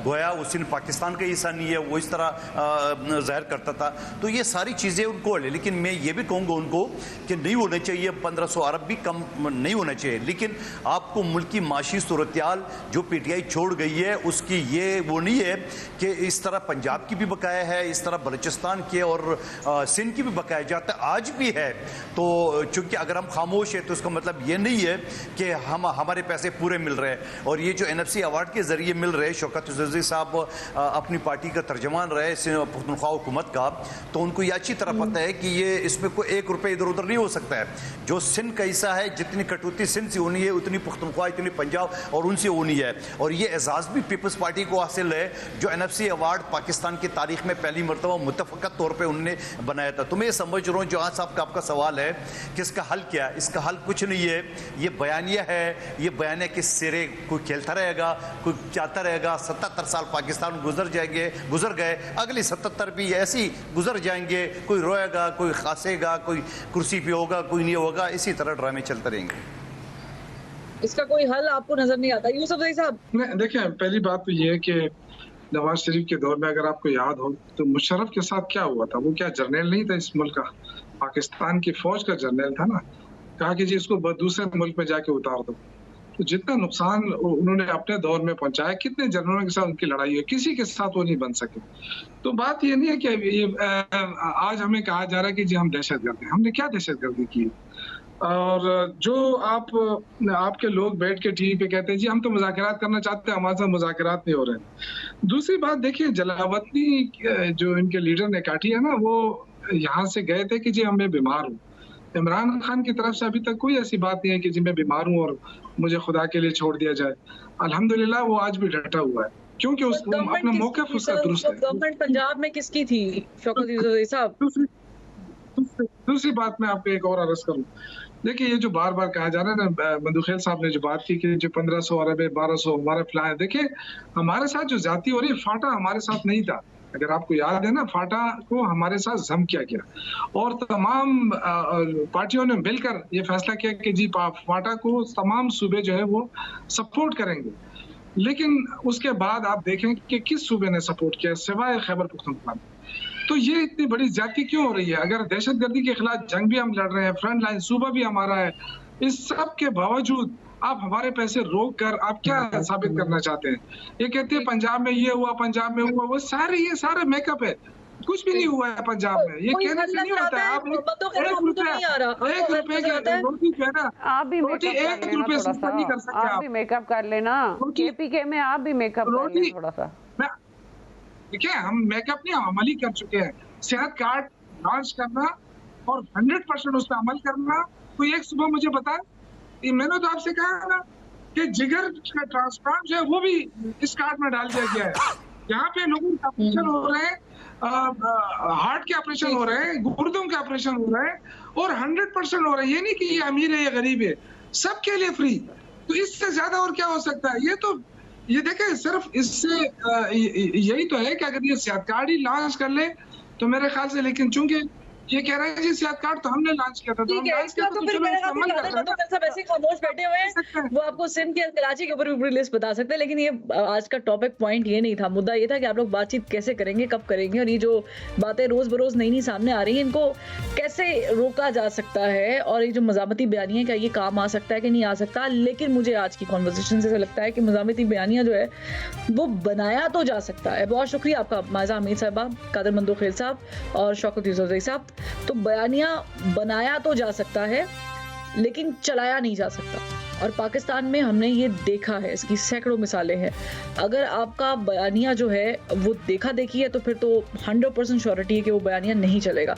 गोया वो सिंध पाकिस्तान का हिस्सा नहीं है, वो इस तरह जाहिर करता था? तो ये सारी चीज़ें उनको है, लेकिन मैं ये भी कहूँगा उनको कि नहीं होना चाहिए, 1500 अरब भी कम नहीं होना चाहिए, लेकिन आपको मुल्क की माशी सूरत-ए-हाल जो पीटीआई छोड़ गई है उसकी ये वो नहीं है कि इस तरह पंजाब की भी बकाया है, इस तरह बलूचिस्तान के और सिंध की भी बकाया जाता है, आज भी है। तो चूंकि अगर हम खामोश है तो उसका मतलब ये नहीं है कि हमारे पैसे पूरे मिल रहे हैं। और ये जो NFC अवार्ड के जरिए मिल रहे, शौकत यूसुफजई साहब अपनी पार्टी का तर्जमान रहे पख्तूनख्वा हुकूमत का, तो उनको ये अच्छी तरह पता है कि ये इसमें कोई 1 रुपये इधर उधर नहीं हो सकता है। जो सिंध का हिस्सा है, जितनी कटौती सिंध से होनी है उतनी पख्तूनख्वा, इतनी पंजाब और उनसे होनी है। और ये एजाज़ भी पीपल्स पार्टी को हासिल है जो NFC अवार्ड पाकिस्तान की तारीख में पहली मरतबा मुतफ़क़त तौर पर उन्होंने बनाया था। तो मैं समझ रहा हूँ जो आज साहब का आपका सवाल है कि इसका हल क्या है, इसका हल कुछ नहीं है, ये बयानिया है। ये बयानिया के सिरे कोई खेलता रहेगा, कोई चाहता रहेगा। 77 साल पाकिस्तान गुजर गए, अगले 77 भी ऐसी गुजर जाएंगे। कोई रोएगा, कोई खासेगा, कोई कुर्सी पे होगा, कोई नहीं होगा, इसी तरह ड्रामे चलते रहेंगे। इसका कोई हल आपको नजर नहीं आता यूसुफजई साहब? देखिए, पहली बात तो ये है कि नवाज शरीफ के दौर में अगर आपको याद हो तो मुशर्रफ के साथ क्या हुआ था। वो क्या जर्नल नहीं था इस मुल्क का, पाकिस्तान की फौज का जर्नल था ना। कहा कि जी इसको दूसरे मुल्क में जाके उतार दो। तो जितना नुकसान उन्होंने अपने दौर में पहुंचाया, कितने जनरलों के साथ उनकी लड़ाई हुई, किसी के साथ वो नहीं बन सके। तो बात ये नहीं है कि ये आज हमें कहा जा रहा है कि जी हम दहशतगर्द हैं। हमने क्या दहशतगर्दी की? और जो आपके लोग बैठ के टीवी पे कहते हैं जी हम तो मुज़ाकरात करना चाहते हैं, हमारे साथ मुज़ाकरात नहीं हो रहे हैं। दूसरी बात देखिए, जलावतनी जो इनके लीडर ने काटी है ना, वो यहाँ से गए थे कि जी मैं बीमार हूँ। इमरान खान की तरफ से अभी तक कोई ऐसी बात नहीं है कि जी मैं बीमार हूँ और मुझे खुदा के लिए छोड़ दिया जाए। अल्हम्दुलिल्लाह वो आज भी डटा हुआ है, क्योंकि अपना मौक़िफ़ उसका दुरुस्त है। गवर्नमेंट पंजाब में किसकी थी शौकत यूसुफजई साहब? दूसरी बात मैं आपको एक और अर्ज करूँ। देखिए, ये जो बार बार कहा जा रहा है ना, मंदुखेल साहब ने जो बात की कि जो 1500 अरब है, 1200 हमारा फ्लां है। देखिए, हमारे साथ जो जाती हो रही है, फाटा हमारे साथ नहीं था। अगर आपको याद है ना, फाटा को हमारे साथ जम किया गया और तमाम पार्टियों ने मिलकर ये फैसला किया कि जी फाटा को तमाम सूबे जो है वो सपोर्ट करेंगे। लेकिन उसके बाद आप देखें कि किस सूबे ने सपोर्ट किया सिवाय खैबर पख्तूनख्वा। तो ये इतनी बड़ी ज्यादती क्यों हो रही है? अगर दहशतगर्दी के खिलाफ जंग भी हम लड़ रहे हैं, फ्रंट लाइन सूबा भी हमारा है, इस सब के बावजूद आप हमारे पैसे रोक कर आप क्या साबित करना चाहते हैं? ये कहते हैं पंजाब में ये हुआ, पंजाब में हुआ, वो सारा मेकअप है। कुछ भी नहीं हुआ है पंजाब में। ये कहने से नहीं होता है। आप 1 रुपए की रोटी जो है ना, आप भी रोटी 1 रुपए सस्ता नहीं कर सकते। आप भी मेकअप कर लेना, KPK में आप भी मेकअप कर लेना थोड़ा सा। ठीक है, हम मेकअप नहीं, हम अमल ही कर चुके हैं। सेहत कार्ड लॉन्च करना और 100% उस पर अमल करना। कोई एक सुबह मुझे बताए, मैंने तो आपसे कहा ना कि जिगर का ट्रांसप्लांट जो है वो भी इस कार्ड में डाल दिया गया है। यहाँ पे लोगों के ऑपरेशन हो रहे हैं, हार्ट के ऑपरेशन हो रहे हैं, गुर्दों के ऑपरेशन हो रहे हैं और 100% हो रहे हैं। ये नहीं कि ये अमीर है या गरीब है, सबके लिए फ्री। तो इससे ज्यादा और क्या हो सकता है? ये देखें, सिर्फ इससे यही तो है कि अगर ये सेहत कार्ड ही लॉन्च कर ले तो मेरे ख्याल से, लेकिन चूंकि ये कह रहे हैं जी सियासत कार्ड तो हमने लॉन्च किया था, तो हम ठीक है, लॉन्च किया इसका तो तो फिर चलो मेरे इस पे ख्याल अमल से कर रहे हैं ज्यादातर सब ऐसे खामोश बैठे हुए हैं, ना। वो आपको सिंध या कराची के ऊपर भी पूरी लिस्ट बता सकते हैं। लेकिन ये आज का टॉपिक पॉइंट ये नहीं था, मुद्दा ये था कि आप लोग बातचीत कैसे करेंगे, कब करेंगे, और ये जो बातें रोज बरोज नई नई सामने आ रही हैं इनको कैसे रोका जा सकता है, और ये जो मज़ामती बयानियां क्या ये काम आ सकता है कि नहीं आ सकता। लेकिन मुझे आज की कॉन्वर्सेशन से लगता है कि मज़ामती बयानियां जो है वो बनाया तो जा सकता है। बहुत शुक्रिया आपका मायजा हमीद साहबा, कादर मंदो खेल साहब और शौकत यूसुफ साहब। तो बयानियां बनाया तो जा सकता है लेकिन चलाया नहीं जा सकता, और पाकिस्तान में हमने ये देखा है, इसकी सैकड़ों मिसालें हैं। अगर आपका बयानिया जो है वो देखा देखी है तो फिर तो 100% श्योरिटी है कि वो बयानिया नहीं चलेगा।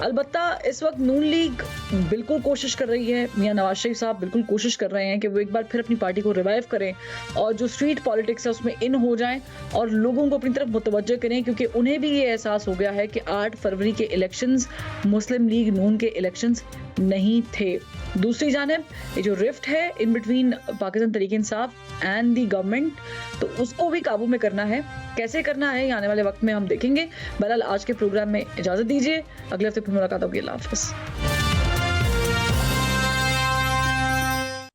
अलबत्ता इस वक्त नून लीग बिल्कुल कोशिश कर रही है, मियां नवाज शरीफ साहब बिल्कुल कोशिश कर रहे हैं कि वो एक बार फिर अपनी पार्टी को रिवाइव करें और जो स्ट्रीट पॉलिटिक्स है उसमें इन हो जाएं और लोगों को अपनी तरफ मुतवज्जह करें, क्योंकि उन्हें भी ये एहसास हो गया है कि 8 फरवरी के इलेक्शंस मुस्लिम लीग नून के इलेक्शंस नहीं थे। दूसरी जानिब ये जो रिफ्ट है in between Pakistan Tehreek Insaf and the government, तो उसको भी काबू में करना है। कैसे करना है ये आने वाले वक्त में हम देखेंगे। बहरहाल आज के प्रोग्राम में इजाजत दीजिए, अगले हफ्ते फिर मुलाकात होगी। अल्लाह हाफिज़।